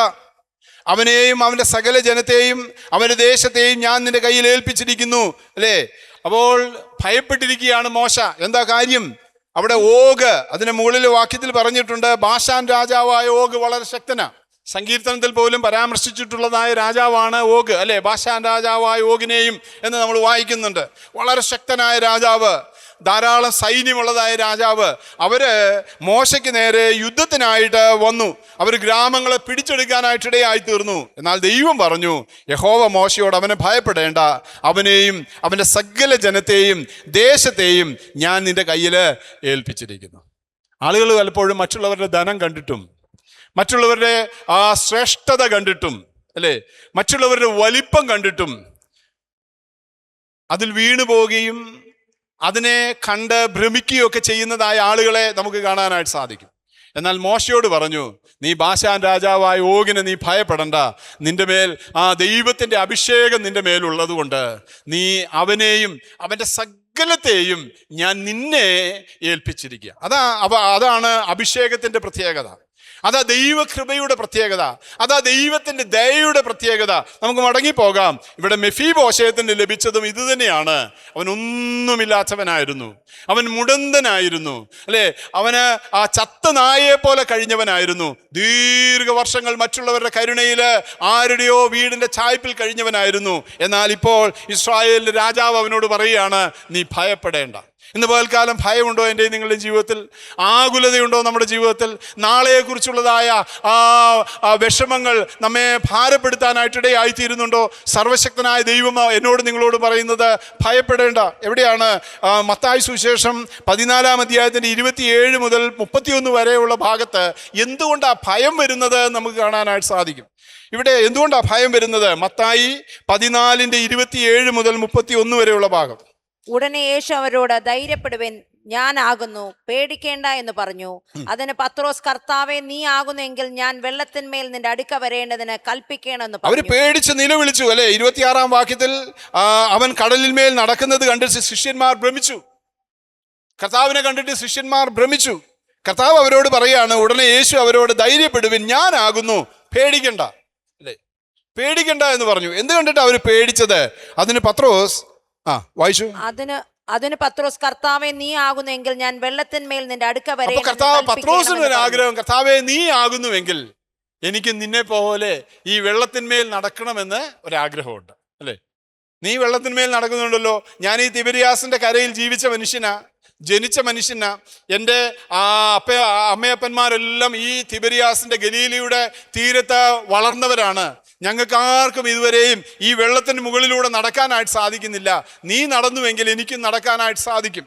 അവനെയും അവന്റെ സകല ജനത്തെയും അവന്റെ ദേശത്തെയും ഞാൻ നിന്റെ കയ്യിൽ ഏൽപ്പിച്ചിരിക്കുന്നു അല്ലേ? അപ്പോൾ ഭയപ്പെട്ടിരിക്കുകയാണ് മോശ. എന്താ കാര്യം? അവിടെ ഓഗ്, അതിന്റെ മുകളിൽ വാക്യത്തിൽ പറഞ്ഞിട്ടുണ്ട്, ബാശാൻ രാജാവായ ഓഗ് വളരെ ശക്തനാ. സങ്കീർത്തനത്തിൽ പോലും പരാമർശിച്ചിട്ടുള്ളതായ രാജാവാണ് ഓഗ് അല്ലേ? ബാശാൻ രാജാവായ ഓഗിനെയും എന്ന് നമ്മൾ വായിക്കുന്നുണ്ട്. വളരെ ശക്തനായ രാജാവ്, ധാരാളം സൈന്യമുള്ളതായ രാജാവ്. അവര് മോശയ്ക്ക് നേരെ യുദ്ധത്തിനായിട്ട് വന്നു. അവർ ഗ്രാമങ്ങളെ പിടിച്ചെടുക്കാനായിട്ടിടയായി തീർന്നു. എന്നാൽ ദൈവം പറഞ്ഞു, യഹോവ മോശയോട്, അവനെ ഭയപ്പെടേണ്ട, അവനെയും അവൻ്റെ സകല ജനത്തെയും ദേശത്തെയും ഞാൻ നിന്റെ കയ്യിൽ ഏൽപ്പിച്ചിരിക്കുന്നു. ആളുകൾ പലപ്പോഴും മറ്റുള്ളവരുടെ ധനം കണ്ടിട്ടും, മറ്റുള്ളവരുടെ ആ ശ്രേഷ്ഠത കണ്ടിട്ടും അല്ലേ, മറ്റുള്ളവരുടെ വലിപ്പം കണ്ടിട്ടും അതിൽ വീണു പോവുകയും അതിനെ കണ്ട് ഭ്രമിക്കുകയൊക്കെ ചെയ്യുന്നതായ ആളുകളെ നമുക്ക് കാണാനായിട്ട് സാധിക്കും. എന്നാൽ മോശയോട് പറഞ്ഞു, നീ ബാശാൻ രാജാവായ ഓഗിനെ നീ ഭയപ്പെടണ്ട, നിന്റെ മേൽ ആ ദൈവത്തിൻ്റെ അഭിഷേകം നിന്റെ മേലുള്ളത് കൊണ്ട് നീ അവനെയും അവൻ്റെ സകലത്തെയും ഞാൻ നിന്നെ ഏൽപ്പിച്ചിരിക്കുക. അതാണ് അഭിഷേകത്തിൻ്റെ പ്രത്യേകത. അതാ ദൈവകൃപയുടെ പ്രത്യേകത, അതാ ദൈവത്തിൻ്റെ ദയയുടെ പ്രത്യേകത. നമുക്ക് മടങ്ങിപ്പോകാം. ഇവിടെ മെഫീബോശേത്തിന് ലഭിച്ചതും ഇത് തന്നെയാണ്. അവൻ ഒന്നുമില്ലാത്തവനായിരുന്നു, അവൻ മുടന്തനായിരുന്നു അല്ലേ? അവന് ആ ചത്ത നായയെ പോലെ കഴിഞ്ഞവനായിരുന്നു. ദീർഘവർഷങ്ങൾ മറ്റുള്ളവരുടെ കരുണയിൽ ആരുടെയോ വീടിൻ്റെ ചായ്പിൽ കഴിഞ്ഞവനായിരുന്നു. എന്നാൽ ഇപ്പോൾ ഇസ്രായേലിൻ്റെ രാജാവ് അവനോട് പറയുകയാണ്, നീ ഭയപ്പെടേണ്ട. ഇന്ന് പകൽക്കാലം ഭയമുണ്ടോ എൻ്റെ നിങ്ങളുടെ ജീവിതത്തിൽ? ആകുലതയുണ്ടോ നമ്മുടെ ജീവിതത്തിൽ? നാളെയെക്കുറിച്ചുള്ളതായ ആ വിഷമങ്ങൾ നമ്മെ ഭാരപ്പെടുത്താനായിട്ടിടയായിത്തീരുന്നുണ്ടോ? സർവശക്തനായ ദൈവം എന്നോട് നിങ്ങളോട് പറയുന്നത് ഭയപ്പെടേണ്ട. എവിടെയാണ്? മത്തായി സുവിശേഷം 14 അധ്യായത്തിൻ്റെ 27 മുതൽ 31 വരെയുള്ള ഭാഗത്ത് എന്തുകൊണ്ടാണ് ഭയം വരുന്നത് നമുക്ക് കാണാനായിട്ട് സാധിക്കും. ഇവിടെ എന്തുകൊണ്ടാണ് ഭയം വരുന്നത്? മത്തായി 14ന്റെ 27 മുതൽ 31 വരെയുള്ള ഭാഗം. ഉടനെ യേശു അവരോട്, ധൈര്യപ്പെടുവിൻ, ഞാനാകുന്നു, പേടിക്കേണ്ട എന്ന് പറഞ്ഞു. അതിന് പത്രോസ്, കർത്താവേ, നീ ആകുന്നെങ്കിൽ ഞാൻ വെള്ളത്തിന്മേൽ നിന്റെ അടുക്ക വരേണ്ടതിന് കൽപ്പിക്കണമെന്ന് പറഞ്ഞു. അവര് പേടിച്ച് നിലവിളിച്ചു അല്ലെ? 26 വാക്യത്തിൽ അവൻ കടലിന്മേൽ നടക്കുന്നത് കണ്ടിട്ട് ശിഷ്യന്മാർ ഭ്രമിച്ചു. കർത്താവിനെ കണ്ടിട്ട് ശിഷ്യന്മാർ ഭ്രമിച്ചു. കർത്താവ് അവരോട് പറയാണ്, ഉടനെ യേശു അവരോട്, ധൈര്യപ്പെടുവിൻ, ഞാനാകുന്നു, പേടിക്കണ്ട അല്ലേ? പേടിക്കണ്ട എന്ന് പറഞ്ഞു. എന്ത് കണ്ടിട്ട് അവർ പേടിച്ചത്? അതിന് പത്രോസ് വായിച്ചു. അതിന് പത്രോസ്, കർത്താവേ, നീ ആകുന്നെങ്കിൽ ഞാൻ വെള്ളത്തിന്മേൽ നിന്റെ അടുക്ക വരെ. പത്രോസിന് ഒരു ആഗ്രഹം, കർത്താവേ, നീ ആകുന്നുവെങ്കിൽ എനിക്ക് നിന്നെ പോലെ ഈ വെള്ളത്തിന്മേൽ നടക്കണമെന്ന് ഒരാഗ്രഹമുണ്ട് അല്ലേ? നീ വെള്ളത്തിന്മേൽ നടക്കുന്നുണ്ടല്ലോ. ഞാൻ ഈ തിബരിയാസിന്റെ കരയിൽ ജീവിച്ച മനുഷ്യനാ, ജനിച്ച മനുഷ്യനാ. എൻ്റെ അമ്മയപ്പന്മാരെല്ലാം ഈ തിബരിയാസിന്റെ ഗലീലയുടെ തീരത്ത് വളർന്നവരാണ്. ഞങ്ങൾക്ക് ആർക്കും ഇതുവരെയും ഈ വെള്ളത്തിന് മുകളിലൂടെ നടക്കാനായിട്ട് സാധിക്കുന്നില്ല. നീ നടന്നുവെങ്കിൽ എനിക്കും നടക്കാനായിട്ട് സാധിക്കും.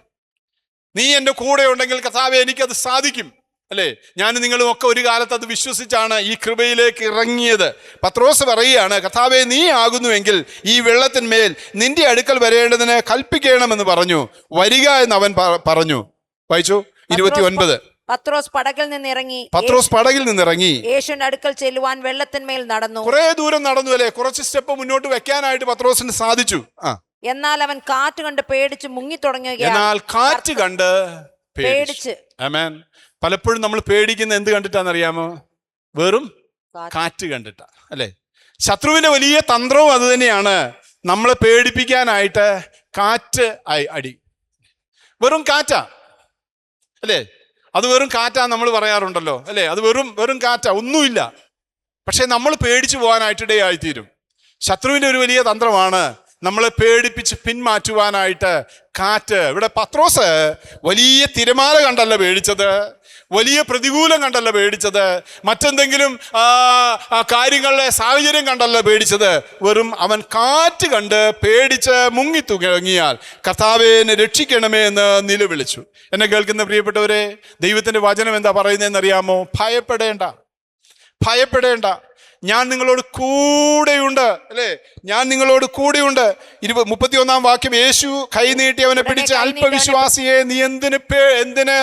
നീ എൻ്റെ കൂടെ ഉണ്ടെങ്കിൽ കർത്താവേ എനിക്കത് സാധിക്കും, അല്ലേ? ഞാൻ നിങ്ങളും ഒക്കെ ഒരു കാലത്ത് അത് വിശ്വസിച്ചാണ് ഈ കൃപയിലേക്ക് ഇറങ്ങിയത്. പത്രോസ് പറയുകയാണ്, കർത്താവേ നീ ആകുന്നുവെങ്കിൽ ഈ വെള്ളത്തിന്മേൽ നിന്റെ അടുക്കൽ വരേണ്ടതിന് കൽപ്പിക്കണമെന്ന് പറഞ്ഞു. വരിക എന്ന് അവൻ പറഞ്ഞു. വായിച്ചു 29. പത്രോസ് പടകിൽ നിന്നിറങ്ങി യേശുവിന്റെ അടുക്കൽ ചെല്ലുവാൻ വെള്ളത്തിന്മേൽ നടന്നു. കുറെ ദൂരം നടന്നു, അല്ലേ? കുറച്ച് സ്റ്റെപ്പ് മുന്നോട്ട് വെക്കാനായിട്ട് പത്രോസിന് സാധിച്ചു. എന്നാൽ അവൻ കാറ്റ് കണ്ട് പേടിച്ച് മുങ്ങി തുടങ്ങുകയാണ്. ആമേൻ. പലപ്പോഴും നമ്മൾ പേടിക്കുന്ന എന്ത് കണ്ടിട്ടാണെന്നറിയാമോ? വെറും കാറ്റ് കണ്ടിട്ടാ, അല്ലേ? ശത്രുവിന്റെ വലിയ തന്ത്രവും അത് തന്നെയാണ്, നമ്മളെ പേടിപ്പിക്കാനായിട്ട് കാറ്റ് അടി. വെറും കാറ്റാ, അല്ലേ? അത് വെറും കാറ്റാ നമ്മൾ പറയാറുണ്ടല്ലോ, അല്ലേ? അത് വെറും കാറ്റാ, ഒന്നുമില്ല. പക്ഷെ നമ്മൾ പേടിച്ചു പോകാനായിട്ടിടയായിത്തീരും. ശത്രുവിന്റെ ഒരു വലിയ തന്ത്രമാണ് നമ്മളെ പേടിപ്പിച്ച് പിന്മാറ്റുവാനായിട്ട് കാറ്റ്. ഇവിടെ പത്രോസ് വലിയ തിരമാല കണ്ടല്ല പേടിച്ചത്, വലിയ പ്രതികൂലം കണ്ടല്ല പേടിച്ചത്, മറ്റെന്തെങ്കിലും കാര്യങ്ങളുടെ സാഹചര്യം കണ്ടല്ല പേടിച്ചത്. വെറും അവൻ കാറ്റ് കണ്ട് പേടിച്ച് മുങ്ങി തുടങ്ങിയാൽ കർത്താവേ എന്നെ രക്ഷിക്കണമേ എന്ന് നിലവിളിച്ചു. എന്നെ കേൾക്കുന്ന പ്രിയപ്പെട്ടവരെ, ദൈവത്തിന്റെ വചനം എന്താ പറയുന്നതെന്നറിയാമോ? ഭയപ്പെടേണ്ട, ഞാൻ നിങ്ങളോട് കൂടെയുണ്ട്, അല്ലേ? ഞാൻ നിങ്ങളോട് കൂടെയുണ്ട്. 31-ാം വാക്യം, യേശു കൈ നീട്ടി അവനെ പിടിച്ച്, അല്പവിശ്വാസിയെ നീ എന്തിന്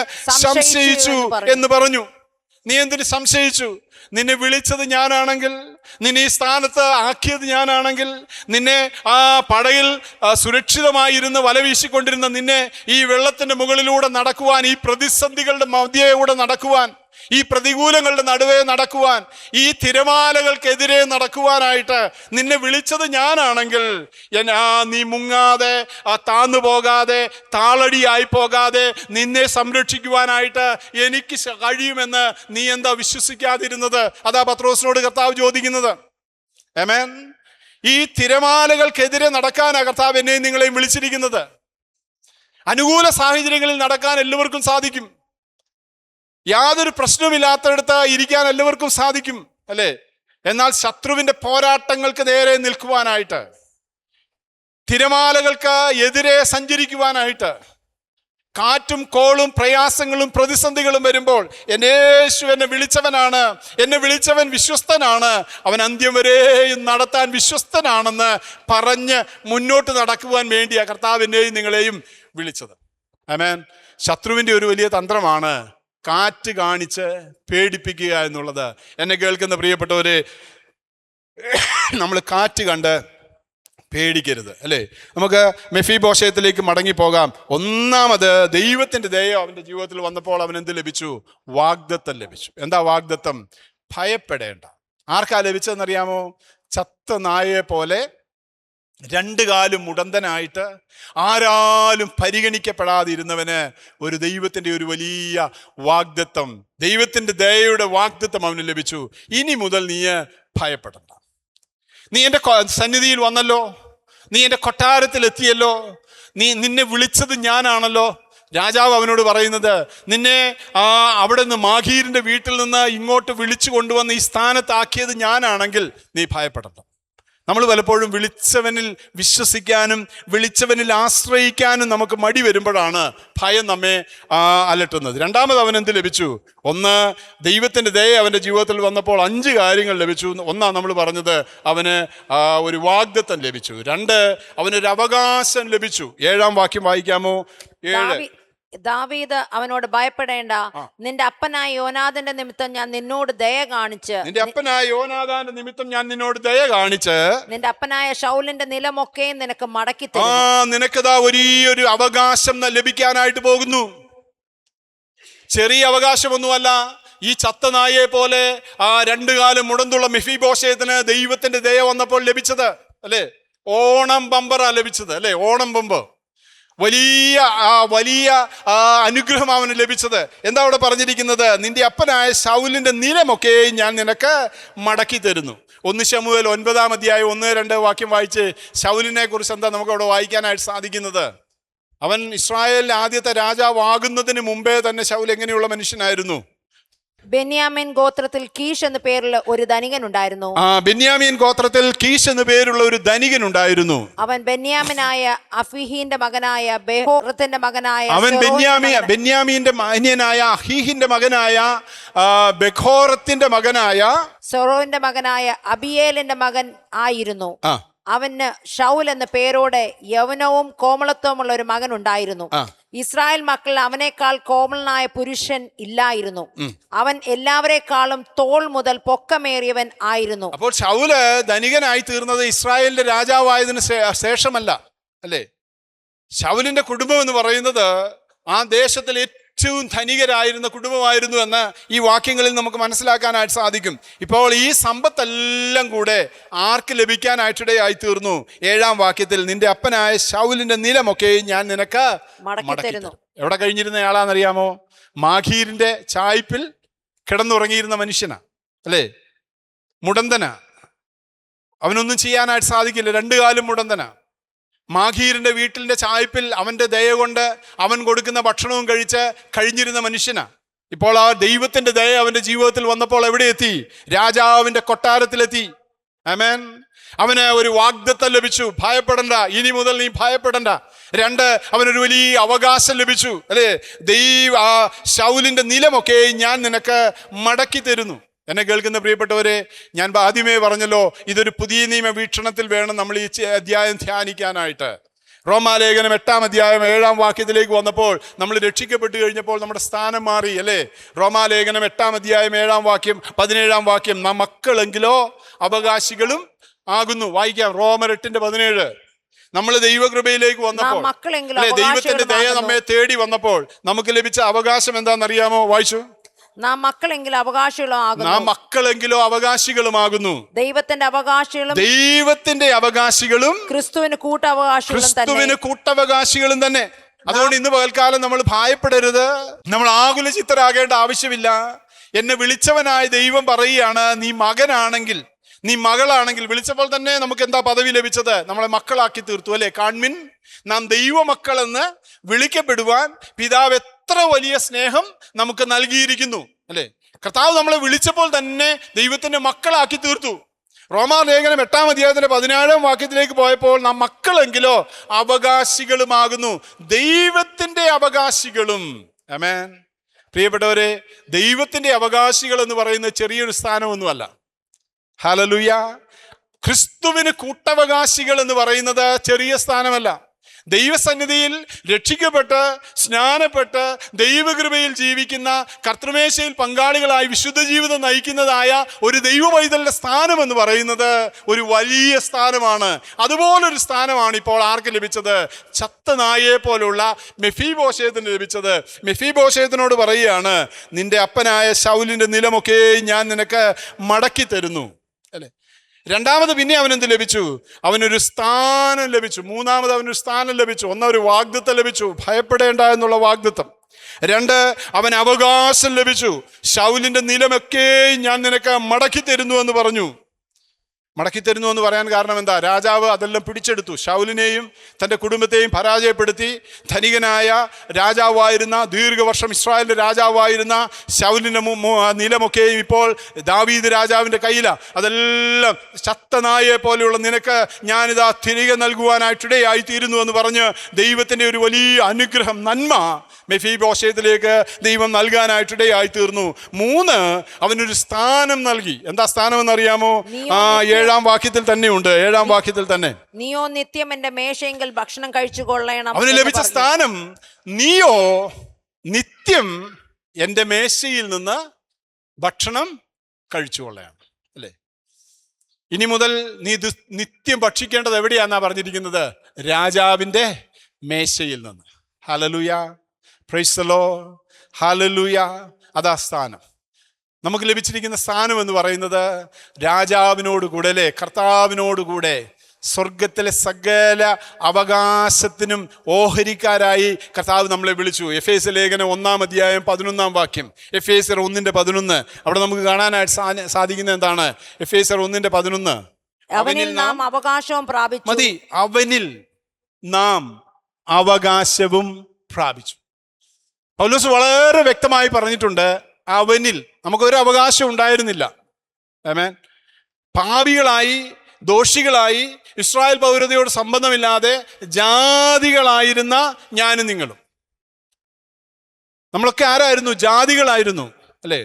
സംശയിച്ചു എന്ന് പറഞ്ഞു. നീ എന്തിന് സംശയിച്ചു? നിന്നെ വിളിച്ചത് ഞാനാണെങ്കിൽ, നിന്നെ ഈ സ്ഥാനത്ത് ആക്കിയത് ഞാനാണെങ്കിൽ, നിന്നെ ആ പടയിൽ സുരക്ഷിതമായിരുന്ന് വല വീശിക്കൊണ്ടിരുന്ന നിന്നെ ഈ വെള്ളത്തിന്റെ മുകളിലൂടെ നടക്കുവാൻ, ഈ പ്രതിസന്ധികളുടെ മധ്യയിലൂടെ നടക്കുവാൻ, ഈ പ്രതികൂലങ്ങളുടെ നടുവേ നടക്കുവാൻ, ഈ തിരമാലകൾക്കെതിരെ നടക്കുവാനായിട്ട് നിന്നെ വിളിച്ചത് ഞാനാണെങ്കിൽ, നീ മുങ്ങാതെ, താന്നു പോകാതെ, താളടിയായി പോകാതെ നിന്നെ സംരക്ഷിക്കുവാനായിട്ട് എനിക്ക് കഴിയുമെന്ന് നീ എന്താ വിശ്വസിക്കാതിരുന്നത്? അതാ പത്രോസിനോട് കർത്താവ് ചോദിക്കുന്നത്. ആമേൻ. ഈ തിരമാലകൾക്കെതിരെ നടക്കാനാ കർത്താവ് എന്നെയും നിങ്ങളെയും വിളിച്ചിരിക്കുന്നത്. അനുകൂല സാഹചര്യങ്ങളിൽ നടക്കാൻ എല്ലാവർക്കും സാധിക്കും. യാതൊരു പ്രശ്നമില്ലാത്തടത്ത് ഇരിക്കാൻ എല്ലാവർക്കും സാധിക്കും, അല്ലേ? എന്നാൽ ശത്രുവിന്റെ പോരാട്ടങ്ങൾക്ക് നേരെ നിൽക്കുവാനായിട്ട്, തിരമാലകൾക്ക് എതിരെ സഞ്ചരിക്കുവാനായിട്ട്, കാറ്റും കോളും പ്രയാസങ്ങളും പ്രതിസന്ധികളും വരുമ്പോൾ യേശു എന്നെ വിളിച്ചവനാണ്, എന്നെ വിളിച്ചവൻ വിശ്വസ്തനാണ്, അവൻ അന്ത്യം വരെയും നടത്താൻ വിശ്വസ്തനാണെന്ന് പറഞ്ഞ് മുന്നോട്ട് നടക്കുവാൻ വേണ്ടിയാ കർത്താവിനെയും നിങ്ങളെയും വിളിച്ചത്. ആമേൻ. ശത്രുവിന്റെ ഒരു വലിയ തന്ത്രമാണ് കാറ്റ് കാണിച്ച് പേടിപ്പിക്കുക എന്നുള്ളത്. എന്നെ കേൾക്കുന്ന പ്രിയപ്പെട്ടവരെ, നമ്മൾ കാറ്റ് കണ്ട് പേടിക്കരുത്, അല്ലേ? നമുക്ക് മെഫീബോശയത്തിലേക്ക് മടങ്ങിപ്പോകാം. ഒന്നാമത്, ദൈവത്തിന്റെ ദയ അവന്റെ ജീവിതത്തിൽ വന്നപ്പോൾ അവൻ എന്ത് ലഭിച്ചു? വാഗ്ദത്തം ലഭിച്ചു. എന്താ വാഗ്ദത്തം? ഭയപ്പെടേണ്ട. ആർക്കാ ലഭിച്ചതെന്നറിയാമോ? ചത്ത നായയെ പോലെ രണ്ട് കാലും മുടന്തനായിട്ട് ആരാലും പരിഗണിക്കപ്പെടാതിരുന്നവന് ഒരു ദൈവത്തിന്റെ ഒരു വലിയ വാഗ്ദത്തം, ദൈവത്തിന്റെ ദയയുടെ വാഗ്ദത്തം അവന് ലഭിച്ചു. ഇനി മുതൽ നീ ഭയപ്പെടണ്ട. നീ എൻ്റെ സന്നിധിയിൽ വന്നല്ലോ, നീ എൻ്റെ കൊട്ടാരത്തിൽ എത്തിയല്ലോ, നിന്നെ വിളിച്ചത് ഞാനാണല്ലോ. രാജാവ് അവനോട് പറയുന്നത്, നിന്നെ അവിടെ നിന്ന് മാഗീരിന്റെ വീട്ടിൽ നിന്ന് ഇങ്ങോട്ട് വിളിച്ചു കൊണ്ടുവന്ന് ഈ സ്ഥാനത്താക്കിയത് ഞാനാണെങ്കിൽ നീ ഭയപ്പെടണ്ട. നമ്മൾ പലപ്പോഴും വിളിച്ചവനിൽ വിശ്വസിക്കാനും വിളിച്ചവനിൽ ആശ്രയിക്കാനും നമുക്ക് മടി വരുമ്പോഴാണ് ഭയം നമ്മെ അലട്ടുന്നത്. രണ്ടാമത് അവൻ എന്ത് ലഭിച്ചു? ഒന്ന്, ദൈവത്തിൻ്റെ ദയ അവൻ്റെ ജീവിതത്തിൽ വന്നപ്പോൾ 5 കാര്യങ്ങൾ ലഭിച്ചു. ഒന്നാണ് നമ്മൾ പറഞ്ഞത്, അവന് ഒരു വാഗ്ദത്തം ലഭിച്ചു. 2, അവനൊരു അവകാശം ലഭിച്ചു. 7-ാം വാക്യം വായിക്കാമോ? 7. ദാവീദ് അവനോട് ഭയപ്പെടേണ്ട, നിന്റെ അപ്പനായ യോനാഥാന്റെ നിമിത്തം ഞാൻ നിന്നോട് ദയ കാണിച്ച്, നിന്റെ അപ്പനായ ശൗലിന്റെ നിലമൊക്കെ നിനക്ക് മടക്കി തരും. നിനക്കതാ വലിയൊരു അവകാശം ലഭിക്കാനായിട്ട് പോകുന്നു. ചെറിയ അവകാശമൊന്നുമല്ല. ഈ ചത്ത നായയെ പോലെ 2 കാലം മുടന്തുള്ള മെഫീബോശയത്തിന് ദൈവത്തിന്റെ ദയ വന്നപ്പോൾ ലഭിച്ചത്, അല്ലേ? ഓണം ബമ്പറാ ലഭിച്ചത്, അല്ലേ? ഓണം ബമ്പർ. വലിയ അനുഗ്രഹം അവന് ലഭിച്ചത്. എന്താ അവിടെ പറഞ്ഞിരിക്കുന്നത്? നിന്റെ അപ്പനായ ശൗലിന്റെ നിലമൊക്കെ ഞാൻ നിനക്ക് മടക്കി തരുന്നു. 1 ശമൂവേൽ 9-ാം അധ്യായം 1-2 വാക്യം വായിച്ച് ശൗലിനെ കുറിച്ച് എന്താ നമുക്ക് അവിടെ വായിക്കാനായിട്ട് സാധിക്കുന്നത്? അവൻ ഇസ്രായേലിലെ ആദ്യത്തെ രാജാവാകുന്നതിന് മുമ്പേ തന്നെ ശൗൽ എങ്ങനെയുള്ള മനുഷ്യനായിരുന്നു? ബെന്യാമിൻ ഗോത്രത്തിൽ കീഷ് എന്ന പേരിൽ ഒരു ധനികൻ ഉണ്ടായിരുന്നു. ബെന്യാമീൻ ഗോത്രത്തിൽ കീഷ് എന്ന പേരുള്ള ഒരു ധനികൻ ഉണ്ടായിരുന്നു. അവൻ ബെന്യാമിനായ അഫീഹിന്റെ മകനായ ബെഹോറത്തിന്റെ മകനായ ബെന്യാമീന്റെ അന്യനായ അഹീഹിന്റെ മകനായ ബെഖോറത്തിന്റെ മകനായ സൊറോന്റെ മകനായ അബിയേലിന്റെ മകൻ ആയിരുന്നു. അവന് ഷൗൽ എന്ന പേരോടെ യൗവനവും കോമളത്വമുള്ള ഒരു മകൻ ഉണ്ടായിരുന്നു. ഇസ്രായേൽ മക്കൾ അവനേക്കാൾ കോമളനായ പുരുഷൻ ഇല്ലായിരുന്നു. അവൻ എല്ലാവരെക്കാളും തോൾ മുതൽ പൊക്കമേറിയവൻ ആയിരുന്നു. അപ്പോൾ ശൗല് ധനികനായി തീർന്നത് ഇസ്രായേലിന്റെ രാജാവായതിനു ശേഷമല്ല, അല്ലേ? ശൗലിന്റെ കുടുംബം എന്ന് പറയുന്നത് ആ ദേശത്തിൽ ഏറ്റവും ധനികരായിരുന്ന കുടുംബമായിരുന്നു എന്ന് ഈ വാക്യങ്ങളിൽ നമുക്ക് മനസ്സിലാക്കാനായിട്ട് സാധിക്കും. ഇപ്പോൾ ഈ സമ്പത്തെല്ലാം കൂടെ ആർക്ക് ലഭിക്കാനായിട്ടിടയായി തീർന്നു? 7-ാം വാക്യത്തിൽ നിന്റെ അപ്പനായ ശൗലിന്റെ നിലമൊക്കെ ഞാൻ നിനക്ക് മടക്കി തരുന്നു. എവിടെ കഴിഞ്ഞിരുന്ന ആളാണെന്നറിയാമോ? മാഖീരിന്റെ ചായ്പിൽ കിടന്നുറങ്ങിയിരുന്ന മനുഷ്യനാ, അല്ലേ? മുടന്തനാ, അവനൊന്നും ചെയ്യാനായിട്ട് സാധിക്കില്ല, 2 കാലും മുടന്തനാ. മാഖീരിന്റെ വീട്ടിന്റെ ചായ്പിൽ അവന്റെ ദയ കൊണ്ട് അവൻ കൊടുക്കുന്ന ഭക്ഷണവും കഴിച്ച് കഴിഞ്ഞിരുന്ന മനുഷ്യനാ. ഇപ്പോൾ ആ ദൈവത്തിന്റെ ദയ അവന്റെ ജീവിതത്തിൽ വന്നപ്പോൾ എവിടെ എത്തി? രാജാവിന്റെ കൊട്ടാരത്തിലെത്തി. ആമേൻ. അവന് ഒരു വാഗ്ദത്തം ലഭിച്ചു, ഭയപ്പെടണ്ട, ഇനി മുതൽ നീ ഭയപ്പെടണ്ട. 2, അവനൊരു വലിയ അവകാശം ലഭിച്ചു, അല്ലേ? ശൗലിന്റെ നിലമൊക്കെ ഞാൻ നിനക്ക് മടക്കി തരുന്നു. എന്നെ കേൾക്കുന്ന പ്രിയപ്പെട്ടവരെ, ഞാൻ ആദ്യമേ പറഞ്ഞല്ലോ, ഇതൊരു പുതിയ നിയമ വീക്ഷണത്തിൽ വേണം നമ്മൾ ഈ അധ്യായം ധ്യാനിക്കാനായിട്ട്. റോമാലേഖനം 8-ാം അധ്യായം 7-ാം വാക്യത്തിലേക്ക് വന്നപ്പോൾ നമ്മൾ രക്ഷിക്കപ്പെട്ടു കഴിഞ്ഞപ്പോൾ നമ്മുടെ സ്ഥാനം മാറി, അല്ലേ? റോമാലേഖനം 8-ാം അധ്യായം 7-ാം വാക്യം 17-ാം വാക്യം, നാം മക്കളെങ്കിലോ അവകാശികളും ആകുന്നു. വായിക്കാം, റോമർ 8:17. നമ്മൾ ദൈവകൃപയിലേക്ക് വന്നപ്പോൾ, അല്ലെ, ദൈവത്തിന്റെ ദയ നമ്മെ തേടി വന്നപ്പോൾ നമുക്ക് ലഭിച്ച അവകാശം എന്താണെന്നറിയാമോ? വായിച്ചു. നാം മക്കളെങ്കിലും അവകാശികളുമാകുന്നു. ദൈവത്തിന്റെ അവകാശികളും ക്രിസ്തുവിന് കൂട്ടവകാശികളും തന്നെ. അതുകൊണ്ട് ഇന്ന് പകൽക്കാലം നമ്മൾ ഭയപ്പെടരുത്, നമ്മൾ ആകുല ചിത്തരാകേണ്ട ആവശ്യമില്ല. എന്നെ വിളിച്ചവനായ ദൈവം പറയുകയാണ്, നീ മകനാണെങ്കിൽ, നീ മകളാണെങ്കിൽ. വിളിച്ചപ്പോൾ തന്നെ നമുക്ക് എന്താ പദവി ലഭിച്ചത്? നമ്മളെ മക്കളാക്കി തീർത്തു, അല്ലെ? കാൺമിൻ, നാം ദൈവമക്കളെന്ന് വിളിക്കപ്പെടുവാൻ പിതാവ് എത്ര വലിയ സ്നേഹം നമുക്ക് നൽകിയിരിക്കുന്നു, അല്ലെ? കർത്താവ് നമ്മളെ വിളിച്ചപ്പോൾ തന്നെ ദൈവത്തിന്റെ മക്കളാക്കി തീർത്തു. റോമാലേഖനം 8-ാം അധ്യായത്തിന്റെ 17-ാം വാക്യത്തിലേക്ക് പോയപ്പോൾ നാം മക്കളെങ്കിലോ അവകാശികളുമാകുന്നു, ദൈവത്തിന്റെ അവകാശികളും. ആമേൻ. പ്രിയപ്പെട്ടവരെ, ദൈവത്തിന്റെ അവകാശികൾ എന്ന് പറയുന്നത് ചെറിയൊരു സ്ഥാനമൊന്നുമല്ല. ഹല്ലേലൂയ. ക്രിസ്തുവിന് കൂട്ടവകാശികൾ എന്ന് പറയുന്നത് ചെറിയ സ്ഥാനമല്ല. ദൈവസന്നിധിയിൽ രക്ഷിക്കപ്പെട്ട് സ്നാനപ്പെട്ട് ദൈവകൃപയിൽ ജീവിക്കുന്ന, കർത്തൃമേശയിൽ പങ്കാളികളായി വിശുദ്ധ ജീവിതം നയിക്കുന്നതായ ഒരു ദൈവവൈതലിന്റെ സ്ഥാനം എന്ന് പറയുന്നത് ഒരു വലിയ സ്ഥാനമാണ്. അതുപോലൊരു സ്ഥാനമാണ് ഇപ്പോൾ ആർക്ക് ലഭിച്ചത്? ചത്ത നായയെ പോലുള്ള മെഫീബോശേത്തിന് ലഭിച്ചത്. മെഫീബോശേത്തിനോട് പറയുകയാണ്, നിന്റെ അപ്പനായ ശൗലിന്റെ നിലമൊക്കെ ഞാൻ നിനക്ക് മടക്കി തരുന്നു, അല്ലെ? രണ്ടാമത് പിന്നെ അവനെന്ത് ലഭിച്ചു? അവനൊരു സ്ഥാനം ലഭിച്ചു. മൂന്നാമത് അവനൊരു സ്ഥാനം ലഭിച്ചു. ഒരു വാഗ്ദത്തം ലഭിച്ചു, ഭയപ്പെടേണ്ട എന്നുള്ള വാഗ്ദത്തം. 2, അവൻ അവകാശം ലഭിച്ചു. ശൗലിന്റെ നിലമൊക്കെ ഞാൻ നിനക്ക് മടക്കി തരുന്നു എന്ന് പറഞ്ഞു. മടക്കി തരുന്നു എന്ന് പറയാൻ കാരണം എന്താ? രാജാവ് അതെല്ലാം പിടിച്ചെടുത്തു. ശൗലിനെയും തൻ്റെ കുടുംബത്തെയും പരാജയപ്പെടുത്തി. ധനികനായ രാജാവായിരുന്ന, ദീർഘവർഷം ഇസ്രായേലിന്റെ രാജാവായിരുന്ന ശൗലിന്റെ നിലമൊക്കെയും ഇപ്പോൾ ദാവീദ് രാജാവിന്റെ കയ്യിലാണ്. അതെല്ലാം ചത്തനായെ പോലെയുള്ള നിനക്ക് ഞാനിതാ തിരികെ നൽകുവാനായിട്ടിടയായി തീരുന്നു എന്ന് പറഞ്ഞ് ദൈവത്തിന്റെ ഒരു വലിയ അനുഗ്രഹം, നന്മ മെഫീബോശേത്തിലേക്ക് ദൈവം നൽകാനായിട്ടിടയായി തീർന്നു. 3, അവനൊരു സ്ഥാനം നൽകി. എന്താ സ്ഥാനം എന്നറിയാമോ? 7-ാം വാക്യത്തിൽ തന്നെ ഉണ്ട്. 7-ാം വാക്യത്തിൽ തന്നെ, നീയോ നിത്യം എന്റെ മേശയെങ്കിൽ ഭക്ഷണം കഴിച്ചു കൊള്ളണം. അവന് ലഭിച്ച സ്ഥാനം, നീയോ നിത്യം എന്റെ മേശയിൽ നിന്ന് ഭക്ഷണം കഴിച്ചു കൊള്ളണം, അല്ലേ? ഇനി മുതൽ നീ നിത്യം ഭക്ഷിക്കേണ്ടത് എവിടെയാന്നാ പറഞ്ഞിരിക്കുന്നത്? രാജാവിന്റെ മേശയിൽ നിന്ന്. Hallelujah, praise the Lord, hallelujah. അതാ സ്ഥാനം. നമുക്ക് ലഭിച്ചിരിക്കുന്ന സ്ഥാനം എന്ന് പറയുന്നത് രാജാവിനോട് കൂടെ, അല്ലേ, കർത്താവിനോട് കൂടെ സ്വർഗത്തിലെ സകല അവകാശത്തിനും ഓഹരിക്കാരായി കർത്താവ് നമ്മളെ വിളിച്ചു. എഫേസ്യ ലേഖനം 1-ാം അധ്യായം 11-ാം വാക്യം, എഫേസ്യർ 1:11. അവിടെ നമുക്ക് കാണാനായിട്ട് സാധിക്കുന്നത് എന്താണ്? എഫേസ്യർ 1:11, അവനിൽ നാം അവകാശവും പ്രാപിച്ചു. മതി, അവനിൽ നാം അവകാശവും പ്രാപിച്ചു. പൗലോസ് വളരെ വ്യക്തമായി പറഞ്ഞിട്ടുണ്ട്, അവനിൽ നമുക്കൊരു അവകാശം ഉണ്ടായിരുന്നില്ല. ആമേൻ. പാപികളായി, ദോഷികളായി, ഇസ്രായേൽ പൗരതയോട് സംബന്ധമില്ലാതെ ജാതികളായിരുന്ന ഞാനും നിങ്ങളും. നമ്മളൊക്കെ ആരായിരുന്നു? ജാതികളായിരുന്നു, അല്ലേ?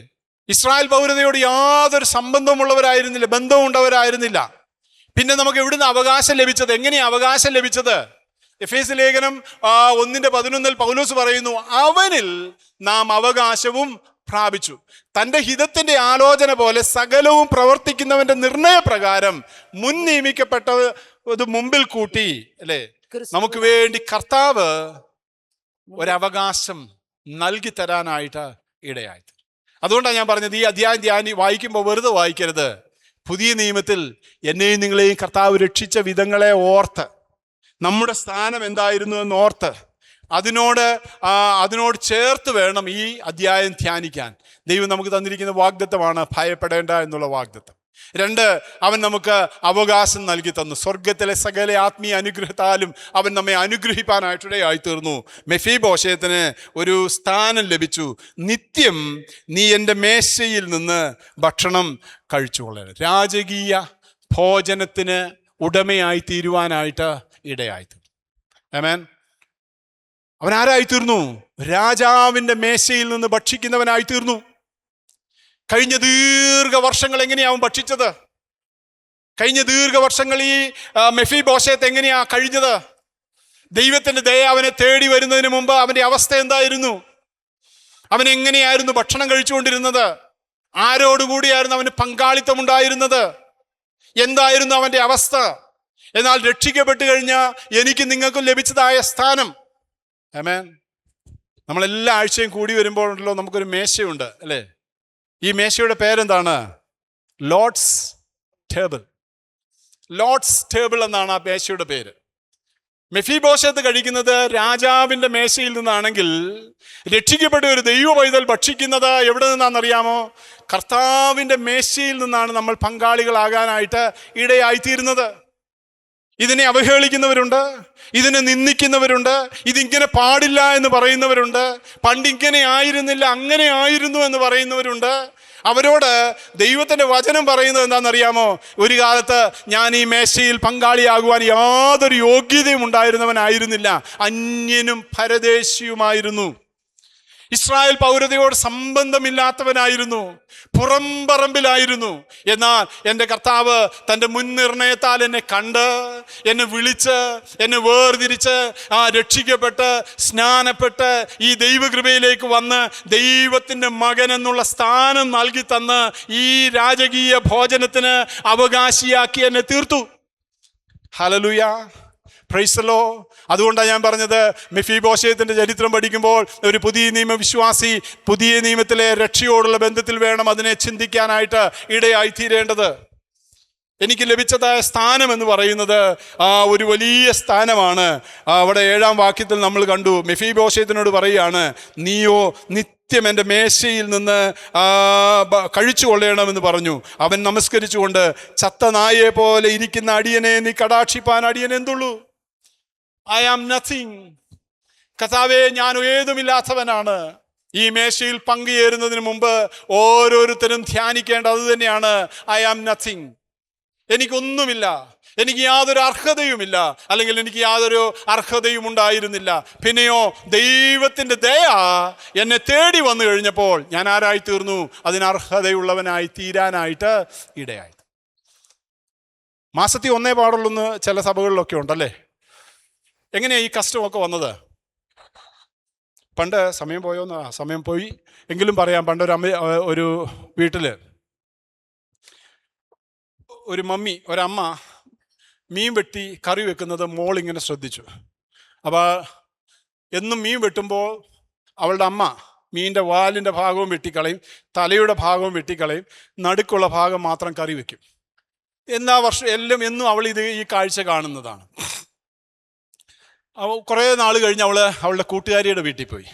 ഇസ്രായേൽ പൗരതയോട് യാതൊരു സംബന്ധമുള്ളവരായിരുന്നില്ല, ബന്ധമുണ്ടവരായിരുന്നില്ല. പിന്നെ നമുക്ക് എവിടുന്ന് അവകാശം ലഭിച്ചത്? എങ്ങനെയാ അവകാശം ലഭിച്ചത്? എഫേസ്യ ലേഖനം 1:11 പൗലോസ് പറയുന്നു, അവനിൽ നാം അവകാശവും പ്രാപിച്ചു. തൻ്റെ ഹിതത്തിന്റെ ആലോചന പോലെ സകലവും പ്രവർത്തിക്കുന്നവന്റെ നിർണയപ്രകാരം മുൻ നിയമിക്കപ്പെട്ടത് മുമ്പിൽ കൂട്ടി, അല്ലേ, നമുക്ക് വേണ്ടി കർത്താവ് ഒരവകാശം നൽകി തരാനായിട്ട് ഇടയായി. അതുകൊണ്ടാണ് ഞാൻ പറഞ്ഞത്, ഈ അധ്യായം വായിക്കുമ്പോൾ വെറുതെ വായിക്കരുത്. പുതിയ നിയമത്തിൽ എന്നെയും നിങ്ങളെയും കർത്താവ് രക്ഷിച്ച വിധങ്ങളെ ഓർത്ത്, നമ്മുടെ സ്ഥാനം എന്തായിരുന്നു എന്ന് ഓർത്ത്, അതിനോട് ചേർത്ത് വേണം ഈ അധ്യായം ധ്യാനിക്കാൻ. ദൈവം നമുക്ക് തന്നിരിക്കുന്ന വാഗ്ദത്തമാണ് ഭയപ്പെടേണ്ട എന്നുള്ള വാഗ്ദത്തം. 2, അവൻ നമുക്ക് അവകാശം നൽകി തന്നു. സ്വർഗത്തിലെ സകല ആത്മീയ അനുഗ്രഹത്താലും അവൻ നമ്മെ അനുഗ്രഹിപ്പാനായിട്ടിടയായി തീർന്നു. മെഫീബോശേത്തിന് ഒരു സ്ഥാനം ലഭിച്ചു. നിത്യം നീ എൻ്റെ മേശയിൽ നിന്ന് ഭക്ഷണം കഴിച്ചുകൊള്ളണം. രാജകീയ ഭോജനത്തിന് ഉടമയായി തീരുവാനായിട്ട് ഇടയായി തീർന്നു. ആമേൻ. അവൻ ആരായി തീർന്നു? രാജാവിൻ്റെ മേശയിൽ നിന്ന് ഭക്ഷിക്കുന്നവനായി തീർന്നു. കഴിഞ്ഞ ദീർഘവർഷങ്ങൾ എങ്ങനെയാവും ഭക്ഷിച്ചത്? കഴിഞ്ഞ ദീർഘവർഷങ്ങൾ ഈ മെഫീബോശേത്ത് എങ്ങനെയാ കഴിഞ്ഞത്? ദൈവത്തിന്റെ ദയ അവനെ തേടി വരുന്നതിന് മുമ്പ് അവന്റെ അവസ്ഥ എന്തായിരുന്നു? അവൻ എങ്ങനെയായിരുന്നു ഭക്ഷണം കഴിച്ചുകൊണ്ടിരുന്നത്? ആരോടുകൂടിയായിരുന്നു അവന് പങ്കാളിത്തം ഉണ്ടായിരുന്നത്? എന്തായിരുന്നു അവന്റെ അവസ്ഥ? എന്നാൽ രക്ഷിക്കപ്പെട്ട് കഴിഞ്ഞാൽ എനിക്ക് നിങ്ങൾക്കും ലഭിച്ചതായ സ്ഥാനം. ആമേൻ. നമ്മളെല്ലാ ആഴ്ചയും കൂടി വരുമ്പോഴല്ലോ നമുക്കൊരു മേശയുണ്ട്, അല്ലേ? ഈ മേശയുടെ പേരെന്താണ്? Lord's table. ലോർഡ്സ് ടേബിൾ എന്നാണ് ആ മേശയുടെ പേര്. മെഫീബോശേത്ത് കഴിക്കുന്നത് രാജാവിൻ്റെ മേശയിൽ നിന്നാണെങ്കിൽ, രക്ഷിക്കപ്പെട്ട ഒരു ദൈവ പൈതൽ ഭക്ഷിക്കുന്നത് എവിടെ നിന്നാണെന്നറിയാമോ? കർത്താവിൻ്റെ മേശയിൽ നിന്നാണ് നമ്മൾ പങ്കാളികളാകാനായിട്ട് ഇടയായിത്തീരുന്നത്. ഇതിനെ അവഹേളിക്കുന്നവരുണ്ട്, ഇതിനെ നിന്ദിക്കുന്നവരുണ്ട്, ഇതിങ്ങനെ പാടില്ല എന്ന് പറയുന്നവരുണ്ട്, പണ്ടിങ്ങനെ ആയിരുന്നില്ല അങ്ങനെ ആയിരുന്നു എന്ന് പറയുന്നവരുണ്ട്. അവരോട് ദൈവത്തിൻ്റെ വചനം പറയുന്നത് എന്താണെന്നറിയാമോ? ഒരു കാലത്ത് ഞാൻ ഈ മേശയിൽ പങ്കാളിയാകുവാൻ യാതൊരു യോഗ്യതയും ഉണ്ടായിരുന്നവനായിരുന്നില്ല, അന്യനും പരദേശിയുമായിരുന്നു, ഇസ്രായേൽ പൗരതയോട് സംബന്ധമില്ലാത്തവനായിരുന്നു, പുറംപറമ്പിലായിരുന്നു. എന്നാൽ എൻ്റെ കർത്താവ് തൻ്റെ മുൻനിർണയത്താൽ എന്നെ കണ്ട്, എന്നെ വിളിച്ച്, എന്നെ വേർതിരിച്ച്, രക്ഷിക്കപ്പെട്ട്, സ്നാനപ്പെട്ട് ഈ ദൈവകൃപയിലേക്ക് വന്ന് ദൈവത്തിൻ്റെ മകൻ എന്നുള്ള സ്ഥാനം നൽകി തന്ന് ഈ രാജകീയ ഭോജനത്തിന് അവകാശിയാക്കി എന്നെ തീർത്തു. Hallelujah, praise the Lord. അതുകൊണ്ടാണ് ഞാൻ പറഞ്ഞത്, മെഫീബോശേത്തിന്റെ ചരിത്രം പഠിക്കുമ്പോൾ ഒരു പുതിയ നിയമ വിശ്വാസി പുതിയ നിയമത്തിലെ രക്ഷയോടുള്ള ബന്ധത്തിൽ വേണം അതിനെ ചിന്തിക്കാനായിട്ട് ഇടയായിത്തീരേണ്ടത്. എനിക്ക് ലഭിച്ചതായ സ്ഥാനം എന്ന് പറയുന്നത് ഒരു വലിയ സ്ഥാനമാണ്. അവിടെ 7-ാം വാക്യത്തിൽ നമ്മൾ കണ്ടു, മെഫീബോശേത്തിനോട് പറയുകയാണ്, നീയോ നിത്യം എൻ്റെ മേശയിൽ നിന്ന് കഴിച്ചു കൊള്ളണമെന്ന് പറഞ്ഞു. അവൻ നമസ്കരിച്ചുകൊണ്ട്, ചത്ത നായയെ പോലെ ഇരിക്കുന്ന അടിയനെ നീ കടാക്ഷിപ്പാൻ അടിയൻ എന്തുള്ളൂ? I am nothing. കർത്താവേ, ഞാൻ ഏതുമില്ലാത്തവനാണ്. ഈ മേശയിൽ പങ്കുചേരുന്നതിന് മുമ്പ് ഓരോരുത്തരും ധ്യാനിക്കേണ്ടത് അത് തന്നെയാണ്. I am nothing. എനിക്കൊന്നുമില്ല, എനിക്ക് യാതൊരു അർഹതയുമില്ല, അല്ലെങ്കിൽ എനിക്ക് യാതൊരു അർഹതയും ഉണ്ടായിരുന്നില്ല. പിന്നെയോ ദൈവത്തിൻ്റെ ദയ എന്നെ തേടി വന്നു കഴിഞ്ഞപ്പോൾ ഞാൻ ആരായി തീർന്നു? അതിന് അർഹതയുള്ളവനായി തീരാനായിട്ട് ഇടയായി. മാസത്തിൽ 1 പാടുള്ളൂന്ന് ചില സഭകളിലൊക്കെ ഉണ്ടല്ലേ. എങ്ങനെയാണ് ഈ കഷ്ടമൊക്കെ വന്നത്? പണ്ട് സമയം പോയോന്ന്? സമയം പോയി എങ്കിലും പറയാം. പണ്ട് ഒരു വീട്ടിൽ ഒരു മമ്മി, ഒരമ്മ മീൻ വെട്ടി കറി വെക്കുന്നത് മോളിങ്ങനെ ശ്രദ്ധിച്ചു. അപ്പോൾ എന്നും മീൻ വെട്ടുമ്പോൾ അവളുടെ അമ്മ മീനിൻ്റെ വാലിൻ്റെ ഭാഗവും വെട്ടിക്കളയും, തലയുടെ ഭാഗവും വെട്ടിക്കളയും, നടുക്കുള്ള ഭാഗം മാത്രം കറി വെക്കും. എല്ലാ വർഷം എന്നും അവൾ ഈ കാഴ്ച കാണുന്നതാണ്. കുറേ നാൾ കഴിഞ്ഞ് അവളുടെ കൂട്ടുകാരിയുടെ വീട്ടിൽ പോയി.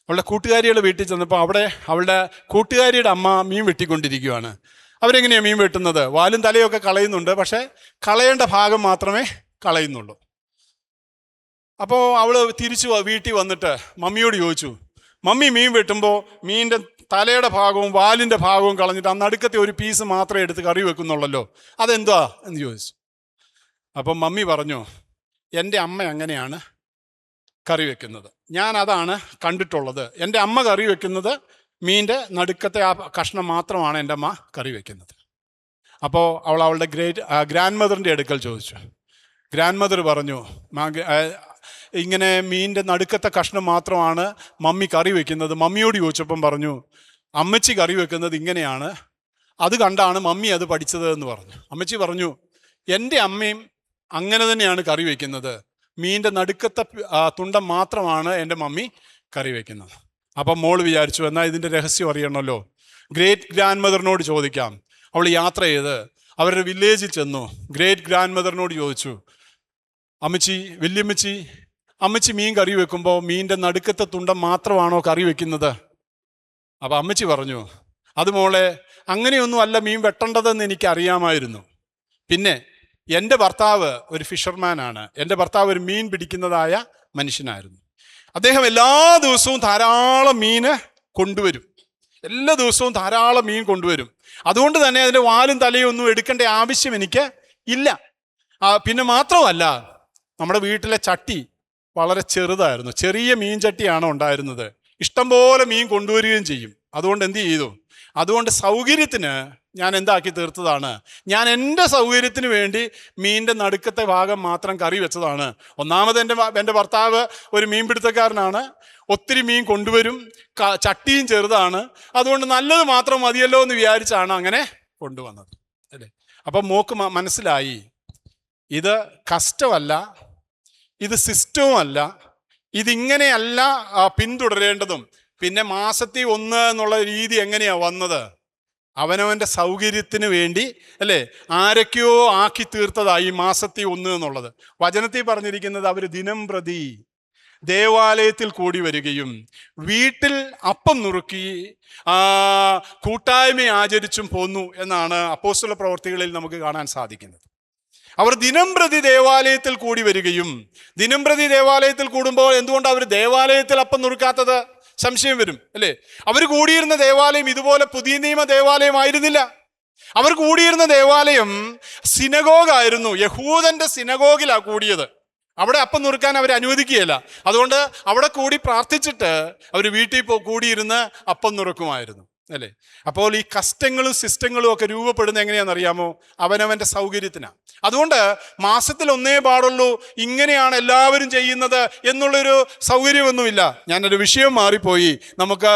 അവളുടെ കൂട്ടുകാരിയുടെ വീട്ടിൽ ചെന്നപ്പോൾ അവിടെ അവളുടെ കൂട്ടുകാരിയുടെ അമ്മ മീൻ വെട്ടിക്കൊണ്ടിരിക്കുകയാണ്. അവരെങ്ങനെയാണ് മീൻ വെട്ടുന്നത്? വാലും തലയൊക്കെ കളയുന്നുണ്ട്, പക്ഷേ കളയേണ്ട ഭാഗം മാത്രമേ കളയുന്നുള്ളൂ. അപ്പോൾ അവൾ തിരിച്ചു വീട്ടിൽ വന്നിട്ട് മമ്മിയോട് ചോദിച്ചു, മമ്മി മീൻ വെട്ടുമ്പോൾ മീനിൻ്റെ തലയുടെ ഭാഗവും വാലിൻ്റെ ഭാഗവും കളഞ്ഞിട്ട് ആ നടുക്കത്തെ ഒരു പീസ് മാത്രമേ എടുത്ത് കറി വെക്കുന്നുള്ളല്ലോ, അതെന്താ എന്ന് ചോദിച്ചു. അപ്പം മമ്മി പറഞ്ഞു, എൻ്റെ അമ്മ അങ്ങനെയാണ് കറി വെക്കുന്നത്, ഞാൻ അതാണ് കണ്ടിട്ടുള്ളത്. എൻ്റെ അമ്മ കറി വെക്കുന്നത് മീൻ്റെ നടുക്കത്തെ ആ കഷ്ണം മാത്രമാണ് എൻ്റെ അമ്മ കറി വെക്കുന്നത്. അപ്പോൾ അവളുടെ ഗ്രാൻഡ് മദറിൻ്റെ അടുക്കൽ ചോദിച്ചു. ഗ്രാൻഡ് മദർ പറഞ്ഞു, ഇങ്ങനെ മീനിൻ്റെ നടുക്കത്തെ കഷ്ണം മാത്രമാണ് മമ്മി കറി വെക്കുന്നത്. മമ്മിയോട് ചോദിച്ചപ്പം പറഞ്ഞു, അമ്മച്ചി കറി വെക്കുന്നത് ഇങ്ങനെയാണ്, അത് കണ്ടാണ് മമ്മി അത് പഠിച്ചത് എന്ന് പറഞ്ഞു. അമ്മച്ചി പറഞ്ഞു, എൻ്റെ അമ്മയും അങ്ങനെ തന്നെയാണ് കറി വെക്കുന്നത്, മീനിൻ്റെ നടുക്കത്തെ തുണ്ടം മാത്രമാണ് എൻ്റെ മമ്മി കറി വെക്കുന്നത്. അപ്പം മോൾ വിചാരിച്ചു, എന്നാൽ ഇതിൻ്റെ രഹസ്യം അറിയണമല്ലോ, ഗ്രേറ്റ് ഗ്രാൻഡ് മദറിനോട് ചോദിക്കാം. അവൾ യാത്ര ചെയ്ത് അവരുടെ വില്ലേജിൽ ചെന്നു. ഗ്രേറ്റ് ഗ്രാൻഡ് മദറിനോട് ചോദിച്ചു, വല്യമ്മച്ചി അമ്മച്ചി മീൻ കറി വെക്കുമ്പോൾ മീനിൻ്റെ നടുക്കത്തെ തുണ്ടം മാത്രമാണോ കറി വെക്കുന്നത്? അപ്പം അമ്മച്ചി പറഞ്ഞു, അത് മോളെ, അങ്ങനെയൊന്നും അല്ല മീൻ വെട്ടേണ്ടതെന്ന് എനിക്കറിയാമായിരുന്നു. പിന്നെ എൻ്റെ ഭർത്താവ് ഒരു ഫിഷർമാനാണ്, എൻ്റെ ഭർത്താവ് ഒരു മീൻ പിടിക്കുന്നതായ മനുഷ്യനായിരുന്നു. അദ്ദേഹം എല്ലാ ദിവസവും ധാരാളം മീന് കൊണ്ടുവരും, എല്ലാ ദിവസവും ധാരാളം മീൻ കൊണ്ടുവരും. അതുകൊണ്ട് തന്നെ അതിൻ്റെ വാലും തലയും ഒന്നും എടുക്കേണ്ട ആവശ്യം എനിക്ക് ഇല്ല. പിന്നെ മാത്രമല്ല, നമ്മുടെ വീട്ടിലെ ചട്ടി വളരെ ചെറുതായിരുന്നു, ചെറിയ മീൻ ചട്ടിയാണ് ഉണ്ടായിരുന്നത്. ഇഷ്ടംപോലെ മീൻ കൊണ്ടുവരികയും ചെയ്യും. അതുകൊണ്ട് എന്ത് ചെയ്തു? അതുകൊണ്ട് സൗകര്യത്തിന് ഞാൻ എന്താക്കി തീർത്തതാണ്, ഞാൻ എൻ്റെ സൗകര്യത്തിന് വേണ്ടി മീനിൻ്റെ നടുക്കത്തെ ഭാഗം മാത്രം കറി വെച്ചതാണ്. ഒന്നാമത് എൻ്റെ ഭർത്താവ് ഒരു മീൻപിടുത്തക്കാരനാണ്, ഒത്തിരി മീൻ കൊണ്ടുവരും, ചട്ടിയും ചെറുതാണ്, അതുകൊണ്ട് നല്ലത് മാത്രം മതിയല്ലോ എന്ന് വിചാരിച്ചാണ് അങ്ങനെ കൊണ്ടുവന്നത് അല്ലേ. അപ്പം മോക്ക് മനസ്സിലായി, ഇത് കഷ്ടമല്ല, ഇത് സിസ്റ്റവും അല്ല, ഇതിങ്ങനെയല്ല പിന്തുടരേണ്ടതും. പിന്നെ മാസത്തിൽ 1 എന്നുള്ള രീതി എങ്ങനെയാ വന്നത്? അവനവൻ്റെ സൗകര്യത്തിന് വേണ്ടി അല്ലേ, ആരൊക്കെയോ ആക്കി തീർത്തതായി മാസത്തിൽ 1 എന്നുള്ളത്. വചനത്തിൽ പറഞ്ഞിരിക്കുന്നത് അവർ ദിനം പ്രതി ദേവാലയത്തിൽ കൂടി വരികയും വീട്ടിൽ അപ്പം നുറുക്കി കൂട്ടായ്മ ആചരിച്ചും പോന്നു എന്നാണ് അപ്പോസ്തല പ്രവർത്തികളിൽ നമുക്ക് കാണാൻ സാധിക്കുന്നത്. അവർ ദിനം പ്രതി ദേവാലയത്തിൽ കൂടി വരികയും, ദിനം പ്രതി ദേവാലയത്തിൽ കൂടുമ്പോൾ എന്തുകൊണ്ട് അവർ ദേവാലയത്തിൽ അപ്പം നുറുക്കാത്തത്? സംശയം വരും അല്ലേ. അവർ കൂടിയിരുന്ന ദേവാലയം ഇതുപോലെ പുതിയ നിയമ ദേവാലയം ആയിരുന്നില്ല. അവർ കൂടിയിരുന്ന ദേവാലയം സിനഗോഗായിരുന്നു, യഹൂദന്റെ സിനഗോഗിലാണ് കൂടിയത്. അവിടെ അപ്പം നുറുക്കാൻ അവർ അനുവദിക്കുകയില്ല. അതുകൊണ്ട് അവിടെ കൂടി പ്രാർത്ഥിച്ചിട്ട് അവർ വീട്ടിൽ കൂടിയിരുന്ന് അപ്പം നുറുക്കുമായിരുന്നു അല്ലേ. അപ്പോൾ ഈ കസ്റ്റങ്ങളും സിസ്റ്റങ്ങളും ഒക്കെ രൂപപ്പെടുന്നത് എങ്ങനെയാണെന്നറിയാമോ? അവനവൻ്റെ സൗകര്യത്തിനാണ്. അതുകൊണ്ട് മാസത്തിൽ 1 പാടുള്ളൂ, ഇങ്ങനെയാണ് എല്ലാവരും ചെയ്യുന്നത് എന്നുള്ളൊരു സൗകര്യമൊന്നുമില്ല. ഞാനൊരു വിഷയം മാറിപ്പോയി, നമുക്ക്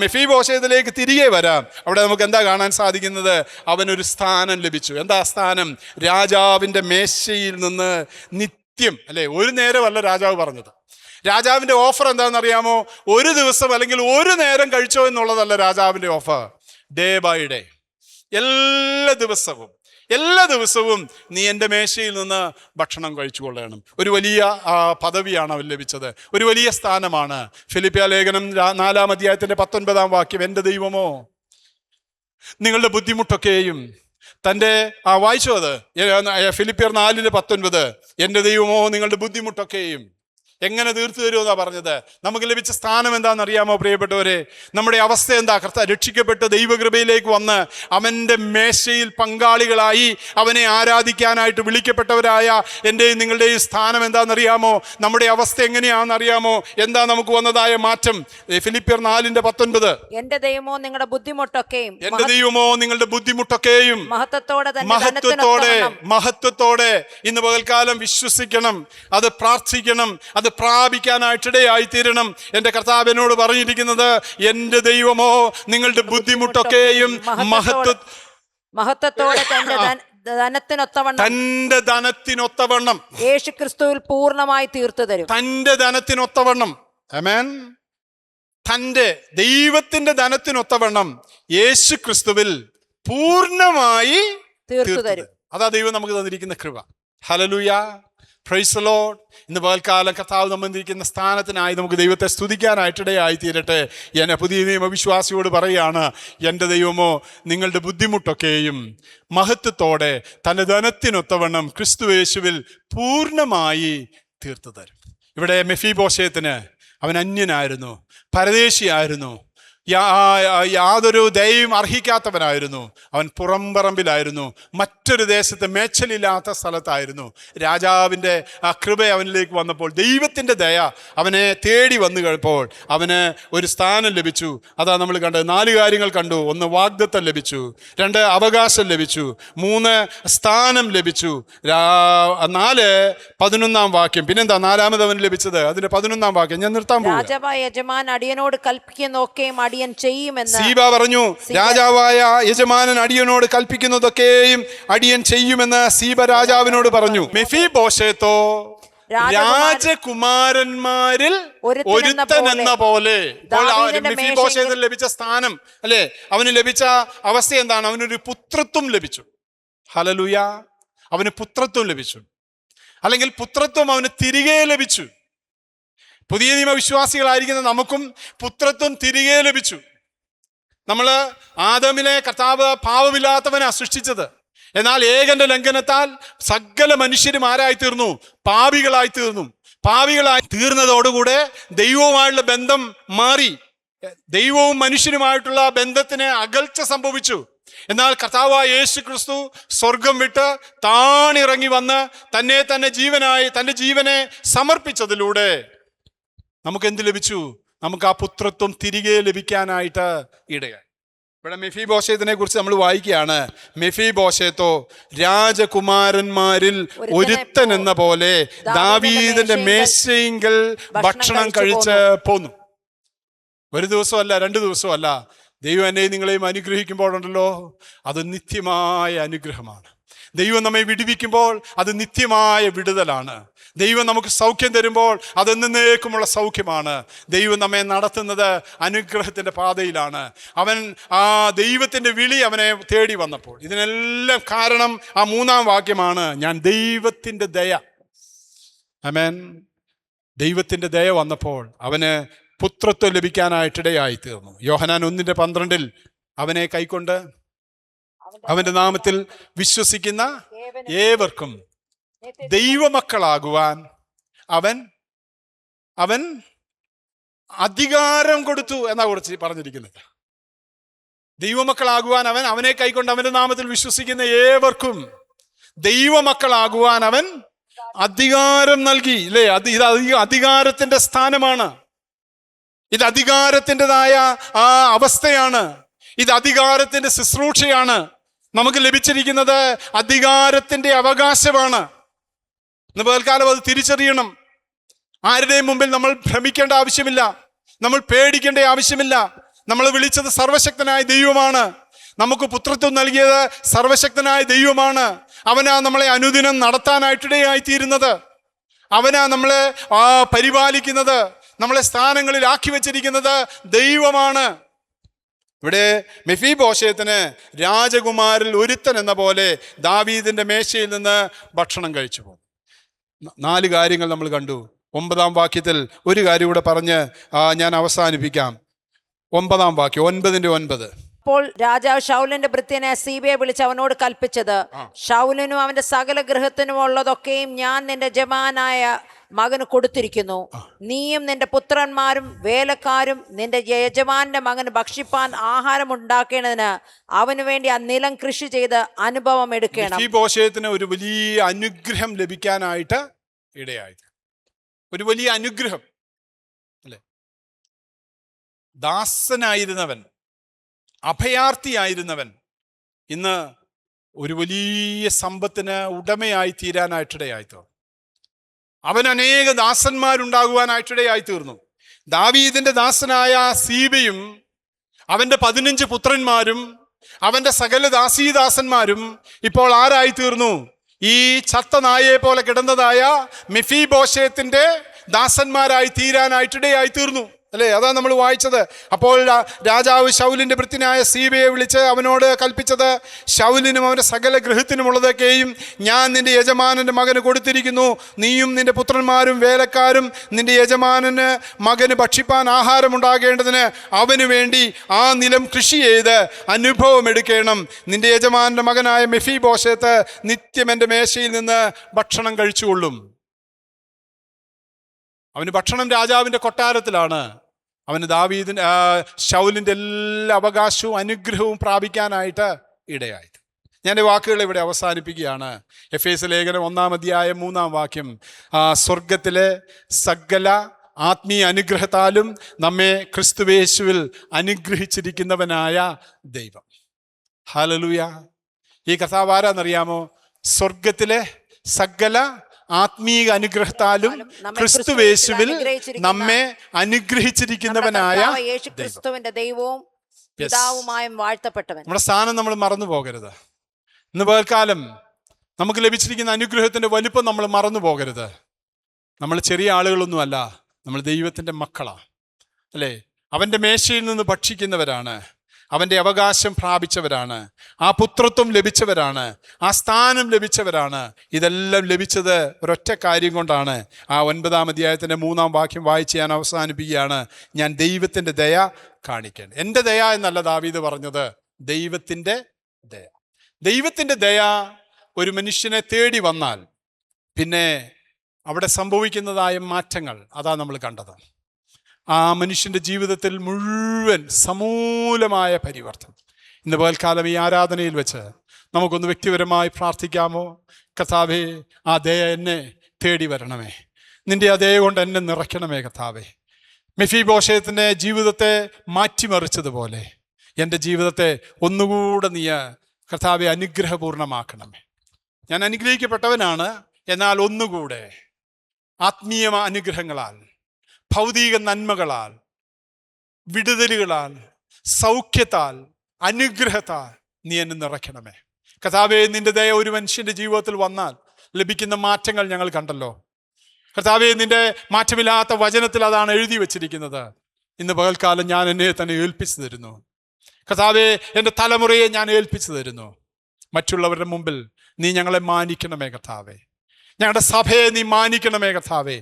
മെഫീബോശേത്തിലേക്ക് തിരികെ വരാം. അവിടെ നമുക്ക് എന്താ കാണാൻ സാധിക്കുന്നത്? അവനൊരു സ്ഥാനം ലഭിച്ചു. എന്താ സ്ഥാനം? രാജാവിൻ്റെ മേശയിൽ നിന്ന് നിത്യം അല്ലേ, ഒരു നേരമല്ല രാജാവ് പറഞ്ഞത്. രാജാവിൻ്റെ ഓഫർ എന്താണെന്നറിയാമോ? ഒരു ദിവസം അല്ലെങ്കിൽ ഒരു നേരം കഴിച്ചോ എന്നുള്ളതല്ല രാജാവിൻ്റെ ഓഫർ. ഡേ ബൈ ഡേ, എല്ലാ ദിവസവും നീ എൻ്റെ മേശയിൽ നിന്ന് ഭക്ഷണം കഴിച്ചു കൊള്ളണം. ഒരു വലിയ പദവിയാണ് അവൻ ലഭിച്ചത്, ഒരു വലിയ സ്ഥാനമാണ്. ഫിലിപ്പിയ ലേഖനം 4-ാം അധ്യായത്തിൻ്റെ 19-ാം വാക്യം, എൻ്റെ ദൈവമോ നിങ്ങളുടെ ബുദ്ധിമുട്ടൊക്കെയും വായിച്ചോ അത്? ഫിലിപ്പിയർ 4:19, എൻ്റെ ദൈവമോ നിങ്ങളുടെ ബുദ്ധിമുട്ടൊക്കെയും എങ്ങനെ തീർത്തു തരുമെന്നാണ് പറഞ്ഞത്. നമുക്ക് ലഭിച്ച സ്ഥാനം എന്താണെന്നറിയാമോ പ്രിയപ്പെട്ടവരെ? നമ്മുടെ അവസ്ഥ എന്താ? രക്ഷിക്കപ്പെട്ട് ദൈവകൃപയിലേക്ക് വന്ന് അവൻ്റെ മേശയിൽ പങ്കാളികളായി അവനെ ആരാധിക്കാനായിട്ട് വിളിക്കപ്പെട്ടവരായ എൻ്റെയും നിങ്ങളുടെയും സ്ഥാനം എന്താണെന്നറിയാമോ? നമ്മുടെ അവസ്ഥ എങ്ങനെയാണെന്നറിയാമോ? എന്താ നമുക്ക് വന്നതായ മാറ്റം? ഫിലിപ്പിയർ 4:19, എൻ്റെ ദൈവമോ നിങ്ങളുടെ ബുദ്ധിമുട്ടൊക്കെയും, എൻ്റെ ദൈവമോ നിങ്ങളുടെ ബുദ്ധിമുട്ടൊക്കെയും മഹത്വത്തോടെ ഇന്ന് പകൽക്കാലം വിശ്വസിക്കണം, അത് പ്രാർത്ഥിക്കണം, അത് പ്രാപിക്കാനായിട്ടിടയായി തീരണം. എൻ്റെ കർത്താവ് എന്നോട് പറഞ്ഞിരിക്കുന്നത്, എൻ്റെ ദൈവമോ നിങ്ങളുടെ ബുദ്ധിമുട്ടൊക്കെയും മഹത്വത്തോടെ തന്റെ ധനത്തിനൊത്തവണ്ണം യേശു ക്രിസ്തുവിൽ പൂർണ്ണമായി തീർത്തു തരും. തന്റെ ധനത്തിനൊത്തവണ്ണം, ആമേൻ, തന്റെ ദൈവത്തിന്റെ ധനത്തിനൊത്തവണ്ണം യേശു ക്രിസ്തുവിൽ പൂർണ്ണമായി തീർത്തു തരും. അതാ ദൈവം നമുക്ക് തന്നിരിക്കുന്ന കൃപ. Hallelujah, praise the Lord. ഇന്ന് പകൽക്കാലം കർത്താവ് നമ്മിരിക്കുന്ന സ്ഥാനത്തിനായി നമുക്ക് ദൈവത്തെ സ്തുതിക്കാനായിട്ടിടയായി തീരട്ടെ. എന്നെ പുതിയ നിയമവിശ്വാസിയോട് പറയുകയാണ്, എൻ്റെ ദൈവമോ നിങ്ങളുടെ ബുദ്ധിമുട്ടൊക്കെയും മഹത്വത്തോടെ തൻ്റെ ധനത്തിനൊത്തവണ്ണം ക്രിസ്തുയേശുവിൽ പൂർണ്ണമായി തീർത്തു തരും. ഇവിടെ മെഫീബോശേത്തിന് അവൻ അന്യനായിരുന്നു, പരദേശിയായിരുന്നു, യാതൊരു ദയയും അർഹിക്കാത്തവനായിരുന്നു. അവൻ പുറംപറമ്പിലായിരുന്നു, മറ്റൊരു ദേശത്ത് മേച്ചലില്ലാത്ത സ്ഥലത്തായിരുന്നു. രാജാവിൻ്റെ ആ കൃപ അവനിലേക്ക് വന്നപ്പോൾ, ദൈവത്തിൻ്റെ ദയ അവനെ തേടി വന്നു കഴിഞ്ഞപ്പോൾ അവന് ഒരു സ്ഥാനം ലഭിച്ചു. അതാ നമ്മൾ കണ്ടത്. 4 കാര്യങ്ങൾ കണ്ടു. 1, വാഗ്ദത്തം ലഭിച്ചു. 2, അവകാശം ലഭിച്ചു. 3, സ്ഥാനം ലഭിച്ചു. 4, 11-ാം വാക്യം. പിന്നെന്താ 4-ാമത് അവന് ലഭിച്ചത്? അതിന്റെ 11-ാം വാക്യം ഞാൻ നിർത്താൻ പോകും. രാജാവായ യജമാൻ അടിയനോട് കൽപ്പിക്കുന്നതൊക്കെയും അടിയൻ ചെയ്യുമെന്ന് സീബ പറഞ്ഞു. രാജാവായ യജമാനൻ അടിയനോട് കൽപ്പിക്കുന്നതൊക്കെയും അടിയൻ ചെയ്യുമെന്ന് സീബ രാജാവിനോട് പറഞ്ഞു. മെഫീബോശേത്തോ രാജകുമാരന്മാരിൽ ഒരുത്തൻ എന്ന പോലെ. മെഫീബോശേത്തിന് ലഭിച്ച സ്ഥാനം അല്ലെ, അവന് ലഭിച്ച അവസ്ഥ എന്താണ്? അവനൊരു പുത്രത്വം ലഭിച്ചു. ഹല്ലേലൂയ, അവന് പുത്രത്വം ലഭിച്ചു, അല്ലെങ്കിൽ പുത്രത്വം അവന് തിരികെ ലഭിച്ചു. പുതിയ നിയമ വിശ്വാസികളായിരിക്കുന്ന നമുക്കും പുത്രത്വം തിരികെ ലഭിച്ചു. നമ്മൾ ആദമിലെ കർത്താവ് പാവമില്ലാത്തവനാ സൃഷ്ടിച്ചത്. എന്നാൽ ഏകന്റെ ലംഘനത്താൽ സകല മനുഷ്യരും ആരായി തീർന്നു? പാപികളായി തീർന്നു. പാപികളായി തീർന്നതോടുകൂടെ ദൈവവുമായുള്ള ബന്ധം മാറി. ദൈവവും മനുഷ്യനുമായിട്ടുള്ള ബന്ധത്തിന് അകൽച്ച സംഭവിച്ചു. എന്നാൽ കർത്താവായ യേശു ക്രിസ്തു സ്വർഗം വിട്ട് താണിറങ്ങി വന്ന് തന്നെ ജീവനായി തൻ്റെ ജീവനെ സമർപ്പിച്ചതിലൂടെ നമുക്ക് എന്ത് ലഭിച്ചു? നമുക്ക് ആ പുത്രത്വം തിരികെ ലഭിക്കാനായിട്ട് ഇടയായി. ഇവിടെ മെഫീബോശേത്തിനെ കുറിച്ച് നമ്മൾ വായിക്കുകയാണ്. മെഫീബോശേത്തോ രാജകുമാരന്മാരിൽ ഒരുത്തൻ എന്ന പോലെ ദാവീദിന്റെ മേശയിങ്കൽ ഭക്ഷണം കഴിച്ച് പോന്നു. ഒരു ദിവസമല്ല, 2 ദിവസമല്ല. ദൈവം എന്നെയും നിങ്ങളെയും അനുഗ്രഹിക്കുമ്പോഴുണ്ടല്ലോ, അത് നിത്യമായ അനുഗ്രഹമാണ്. ദൈവം നമ്മെ വിടുവിക്കുമ്പോൾ അത് നിത്യമായ വിടുതലാണ്. ദൈവം നമുക്ക് സൗഖ്യം തരുമ്പോൾ അത് എന്നേക്കുമുള്ള സൗഖ്യമാണ്. ദൈവം നമ്മെ നടത്തുന്നത് അനുഗ്രഹത്തിൻ്റെ പാതയിലാണ്. അവൻ ആ ദൈവത്തിൻ്റെ വിളി അവനെ തേടി വന്നപ്പോൾ ഇതിനെല്ലാം കാരണം ആ 3-ാം വാക്യമാണ്. ഞാൻ ദൈവത്തിൻ്റെ ദയ. ആമേൻ. ദൈവത്തിൻ്റെ ദയ വന്നപ്പോൾ അവന് പുത്രത്വം ലഭിക്കാനായിട്ടിടയായി തീർന്നു. യോഹന്നാൻ 1:12 അവനെ കൈക്കൊണ്ട് അവന്റെ നാമത്തിൽ വിശ്വസിക്കുന്ന ഏവർക്കും ദൈവമക്കളാകുവാൻ അവൻ അധികാരം കൊടുത്തു എന്നാ കുറിച്ച് പറഞ്ഞിരിക്കുന്നത്. ദൈവമക്കളാകുവാൻ അവനെ കൈക്കൊണ്ട് അവന്റെ നാമത്തിൽ വിശ്വസിക്കുന്ന ഏവർക്കും ദൈവമക്കളാകുവാൻ അവൻ അധികാരം നൽകി. ഇല്ലേ? ഇത് അധികാരത്തിന്റെ സ്ഥാനമാണ്. ഇത് അധികാരത്തിൻ്റെതായ ആ അവസ്ഥയാണ്. ഇത് അധികാരത്തിന്റെ ശുശ്രൂഷയാണ്. നമുക്ക് ലഭിച്ചിരിക്കുന്നത് അധികാരത്തിന്റെ അവകാശമാണ്. ഇന്ന് പകൽക്കാലം അത് തിരിച്ചറിയണം. ആരുടെയും മുമ്പിൽ നമ്മൾ ഭ്രമിക്കേണ്ട ആവശ്യമില്ല, നമ്മൾ പേടിക്കേണ്ട ആവശ്യമില്ല. നമ്മൾ വിളിച്ചത് സർവശക്തനായ ദൈവമാണ്. നമുക്ക് പുത്രത്വം നൽകിയത് സർവശക്തനായ ദൈവമാണ്. അവനാ നമ്മളെ അനുദിനം നടത്താനായിട്ടിടയായി തീരുന്നത്. അവനാ നമ്മളെ പരിപാലിക്കുന്നത്. നമ്മളെ സ്ഥാനങ്ങളിൽ ആക്കി വെച്ചിരിക്കുന്നത് ദൈവമാണ്. ഇവിടെ മെഫീബോശേത്തിന് രാജകുമാരിൽ ഒരുത്തൻ എന്ന പോലെ ദാവീദിന്റെ മേശയിൽ നിന്ന് ഭക്ഷണം കഴിച്ചു പോകും. 4 കാര്യങ്ങൾ നമ്മൾ കണ്ടു. 9-ാം വാക്യത്തിൽ ഒരു കാര്യം കൂടെ പറഞ്ഞ് ഞാൻ അവസാനിപ്പിക്കാം. 9-ാം വാക്യം 9:9. അപ്പോൾ രാജാവ് ശൗലിന്റെ ഭൃത്യനെ സീബയെ വിളിച്ച് അവനോട് കൽപ്പിച്ചത്, ശൗലിനും അവന്റെ സകല ഗൃഹത്തിനും ഉള്ളതൊക്കെയും ഞാൻ നിന്റെ യജമാനായ മകന് കൊടുത്തിരിക്കുന്നു. നീയും നിന്റെ പുത്രന്മാരും വേലക്കാരും നിന്റെ യജമാന്റെ മകന് ഭക്ഷിപ്പാൻ ആഹാരം ഉണ്ടാക്കേണ്ടതിന് അവന് വേണ്ടി ആ നിലം കൃഷി ചെയ്ത് അനുഭവം എടുക്കണം. മെഫീബോശേത്തിന് ഒരു വലിയ അനുഗ്രഹം ലഭിക്കാനായിട്ട് ഇടയായി. ഒരു വലിയ അനുഗ്രഹം അല്ലെ? ദാസനായിരുന്നവൻ, അഭയാർത്ഥിയായിരുന്നവൻ ഇന്ന് ഒരു വലിയ സമ്പത്തിന് ഉടമയായി തീരാനായിട്ടിടയായി തീർന്നു. അവൻ അനേക ദാസന്മാരുണ്ടാകുവാനായിട്ടിടയായി തീർന്നു. ദാവീദിന്റെ ദാസനായ സീബയും അവന്റെ 15 പുത്രന്മാരും അവന്റെ സകല ദാസീദാസന്മാരും ഇപ്പോൾ ആരായി തീർന്നു? ഈ ചത്ത നായയെ പോലെ കിടന്നതായ മെഫീബോശേത്തിന്റെ ദാസന്മാരായി തീരാനായിട്ടിടയായി തീർന്നു. അല്ലേ? അതാ നമ്മൾ വായിച്ചത്. അപ്പോൾ രാജാവ് ശൗലിൻ്റെ ഭൃത്യനായ സീബയെ വിളിച്ച് അവനോട് കൽപ്പിച്ചത്, ശൗലിനും അവൻ്റെ സകല ഗൃഹത്തിനുമുള്ളതൊക്കെയും ഞാൻ നിന്റെ യജമാനൻ്റെ മകന് കൊടുത്തിരിക്കുന്നു. നീയും നിന്റെ പുത്രന്മാരും വേലക്കാരും നിന്റെ യജമാനന് മകന് ഭക്ഷിപ്പാൻ ആഹാരമുണ്ടാകേണ്ടതിന് അവന് വേണ്ടി ആ നിലം കൃഷി ചെയ്ത് അനുഭവം എടുക്കണം. നിന്റെ യജമാനൻ്റെ മകനായ മെഫീബോശേത്ത് നിത്യം എൻ്റെ മേശയിൽ നിന്ന് ഭക്ഷണം കഴിച്ചുകൊള്ളും. അവന് ഭക്ഷണം രാജാവിൻ്റെ കൊട്ടാരത്തിലാണ്. അവന് ശൗലിൻ്റെ എല്ലാ അവകാശവും അനുഗ്രഹവും പ്രാപിക്കാനായിട്ട് ഇടയായത്. ഞാൻ എൻ്റെ വാക്കുകൾ ഇവിടെ അവസാനിപ്പിക്കുകയാണ്. എഫേസ്യ ലേഖനം 1-ാം അധ്യായം 3-ാം വാക്യം, സ്വർഗത്തിലെ സകല ആത്മീയ അനുഗ്രഹത്താലും നമ്മെ ക്രിസ്തുയേശുവിൽ അനുഗ്രഹിച്ചിരിക്കുന്നവനായ ദൈവം. ഹല്ലേലൂയ. ഈ കർത്താവ് ആരാന്നറിയാമോ? സ്വർഗത്തിലെ സകല ആത്മീയ അനുഗ്രഹത്താലും ക്രിസ്തുയേശുവിൽ നമ്മെ അനുഗ്രഹിച്ചിരിക്കുന്നവനായ യേശുക്രിസ്തുവിന്റെ ദൈവവും പിതാവുമായും വാഴ്ത്തപ്പെട്ടവൻ. നമ്മുടെ സ്ഥാനം നമ്മൾ മറന്നു പോകരുത്. ഇന്ന് പകൽക്കാലം നമുക്ക് ലഭിച്ചിരിക്കുന്ന അനുഗ്രഹത്തിന്റെ വലുപ്പം നമ്മൾ മറന്നു പോകരുത്. നമ്മൾ ചെറിയ ആളുകളൊന്നുമല്ല, നമ്മൾ ദൈവത്തിൻ്റെ മക്കളാണ്, അല്ലേ? അവൻ്റെ മേശയിൽ നിന്ന് ഭക്ഷിക്കുന്നവരാണ്, അവൻ്റെ അവകാശം പ്രാപിച്ചവരാണ്, ആ പുത്രത്വം ലഭിച്ചവരാണ്, ആ സ്ഥാനം ലഭിച്ചവരാണ്. ഇതെല്ലാം ലഭിച്ചത് ഒരൊറ്റ കാര്യം കൊണ്ടാണ്. ആ 9-ാം അധ്യായത്തിൻ്റെ 3-ാം വാക്യം വായിച്ച് ഞാൻ അവസാനിപ്പിക്കുകയാണ്. ഞാൻ ദൈവത്തിൻ്റെ ദയ കാണിക്കേണ്ടത്. എൻ്റെ ദയ എന്നല്ല ദാവീദ് പറഞ്ഞത്, ദൈവത്തിൻ്റെ ദയ. ദൈവത്തിൻ്റെ ദയ ഒരു മനുഷ്യനെ തേടി വന്നാൽ പിന്നെ അവിടെ സംഭവിക്കുന്നതായ മാറ്റങ്ങൾ അതാ നമ്മൾ കണ്ടത്. ആ മനുഷ്യൻ്റെ ജീവിതത്തിൽ മുഴുവൻ സമൂലമായ പരിവർത്തനം. ഇന്ന് പകൽക്കാലം ഈ ആരാധനയിൽ വെച്ച് നമുക്കൊന്ന് വ്യക്തിപരമായി പ്രാർത്ഥിക്കാമോ? കർത്താവേ, ആ ദയ എന്നെ തേടി വരണമേ. നിൻ്റെ ആ ദയ കൊണ്ട് എന്നെ നിറയ്ക്കണമേ കർത്താവേ. മെഫീബോശേത്തിൻ്റെ ജീവിതത്തെ മാറ്റിമറിച്ചതുപോലെ എൻ്റെ ജീവിതത്തെ ഒന്നുകൂടെ നീ കർത്താവെ അനുഗ്രഹപൂർണമാക്കണമേ. ഞാൻ അനുഗ്രഹിക്കപ്പെട്ടവനാണ്, എന്നാൽ ഒന്നുകൂടെ ആത്മീയ അനുഗ്രഹങ്ങളാൽ, ഭൗതിക നന്മകളാൽ, വിടുതലുകളാൽ, സൗഖ്യത്താൽ, അനുഗ്രഹത്താൽ നീ എന്നെ നിറയ്ക്കണമേ കർത്താവേ. നിന്റെ ദയ ഒരു മനുഷ്യൻ്റെ ജീവിതത്തിൽ വന്നാൽ ലഭിക്കുന്ന മാറ്റങ്ങൾ ഞങ്ങൾ കണ്ടല്ലോ കർത്താവേ. നിന്റെ മാറ്റമില്ലാത്ത വചനത്തിൽ അതാണ് എഴുതി വച്ചിരിക്കുന്നത്. ഇന്ന് പകൽക്കാലം ഞാൻ എന്നെ തന്നെ ഏൽപ്പിച്ചു തരുന്നു കർത്താവേ. എൻ്റെ തലമുറയെ ഞാൻ ഏൽപ്പിച്ചു തരുന്നു. മറ്റുള്ളവരുടെ മുമ്പിൽ നീ ഞങ്ങളെ മാനിക്കണമേ കർത്താവേ. ഞങ്ങളുടെ സഭയെ നീ മാനിക്കണമേ കർത്താവേ.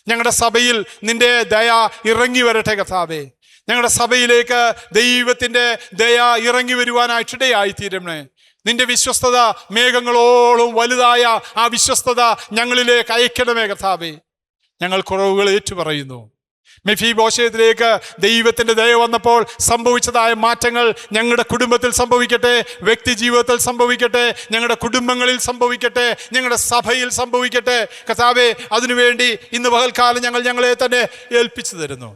ഞങ്ങളുടെ സഭയിൽ നിന്റെ ദയ ഇറങ്ങി വരട്ടെ കർത്താവേ. ഞങ്ങളുടെ സഭയിലേക്ക് ദൈവത്തിൻ്റെ ദയ ഇറങ്ങി വരുവാനായിട്ടിടയായി തീരണമേ. നിന്റെ വിശ്വസ്തത മേഘങ്ങളോളം വലുതായ ആ വിശ്വസ്തത ഞങ്ങളിലേക്ക് അയക്കണമേ കർത്താവേ. ഞങ്ങൾ കുറവുകൾ ഏറ്റുപറയുന്നു. മെഫീബോശേത്തിലേക്ക് ദൈവത്തിൻ്റെ ദയ വന്നപ്പോൾ സംഭവിച്ചതായ മാറ്റങ്ങൾ ഞങ്ങളുടെ കുടുംബത്തിൽ സംഭവിക്കട്ടെ, വ്യക്തി ജീവിതത്തിൽ സംഭവിക്കട്ടെ, ഞങ്ങളുടെ കുടുംബങ്ങളിൽ സംഭവിക്കട്ടെ, ഞങ്ങളുടെ സഭയിൽ സംഭവിക്കട്ടെ കർത്താവേ. അതിനുവേണ്ടി ഇന്ന് പകൽക്കാലം ഞങ്ങളെ തന്നെ ഏൽപ്പിച്ചു തരുന്നു.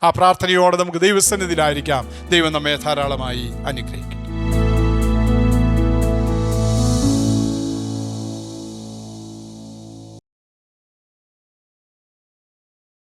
ആ പ്രാർത്ഥനയോടെ നമുക്ക് ദൈവസന്നിധിയിലായിരിക്കാം. ദൈവം നമ്മെ ധാരാളമായി അനുഗ്രഹിക്കും.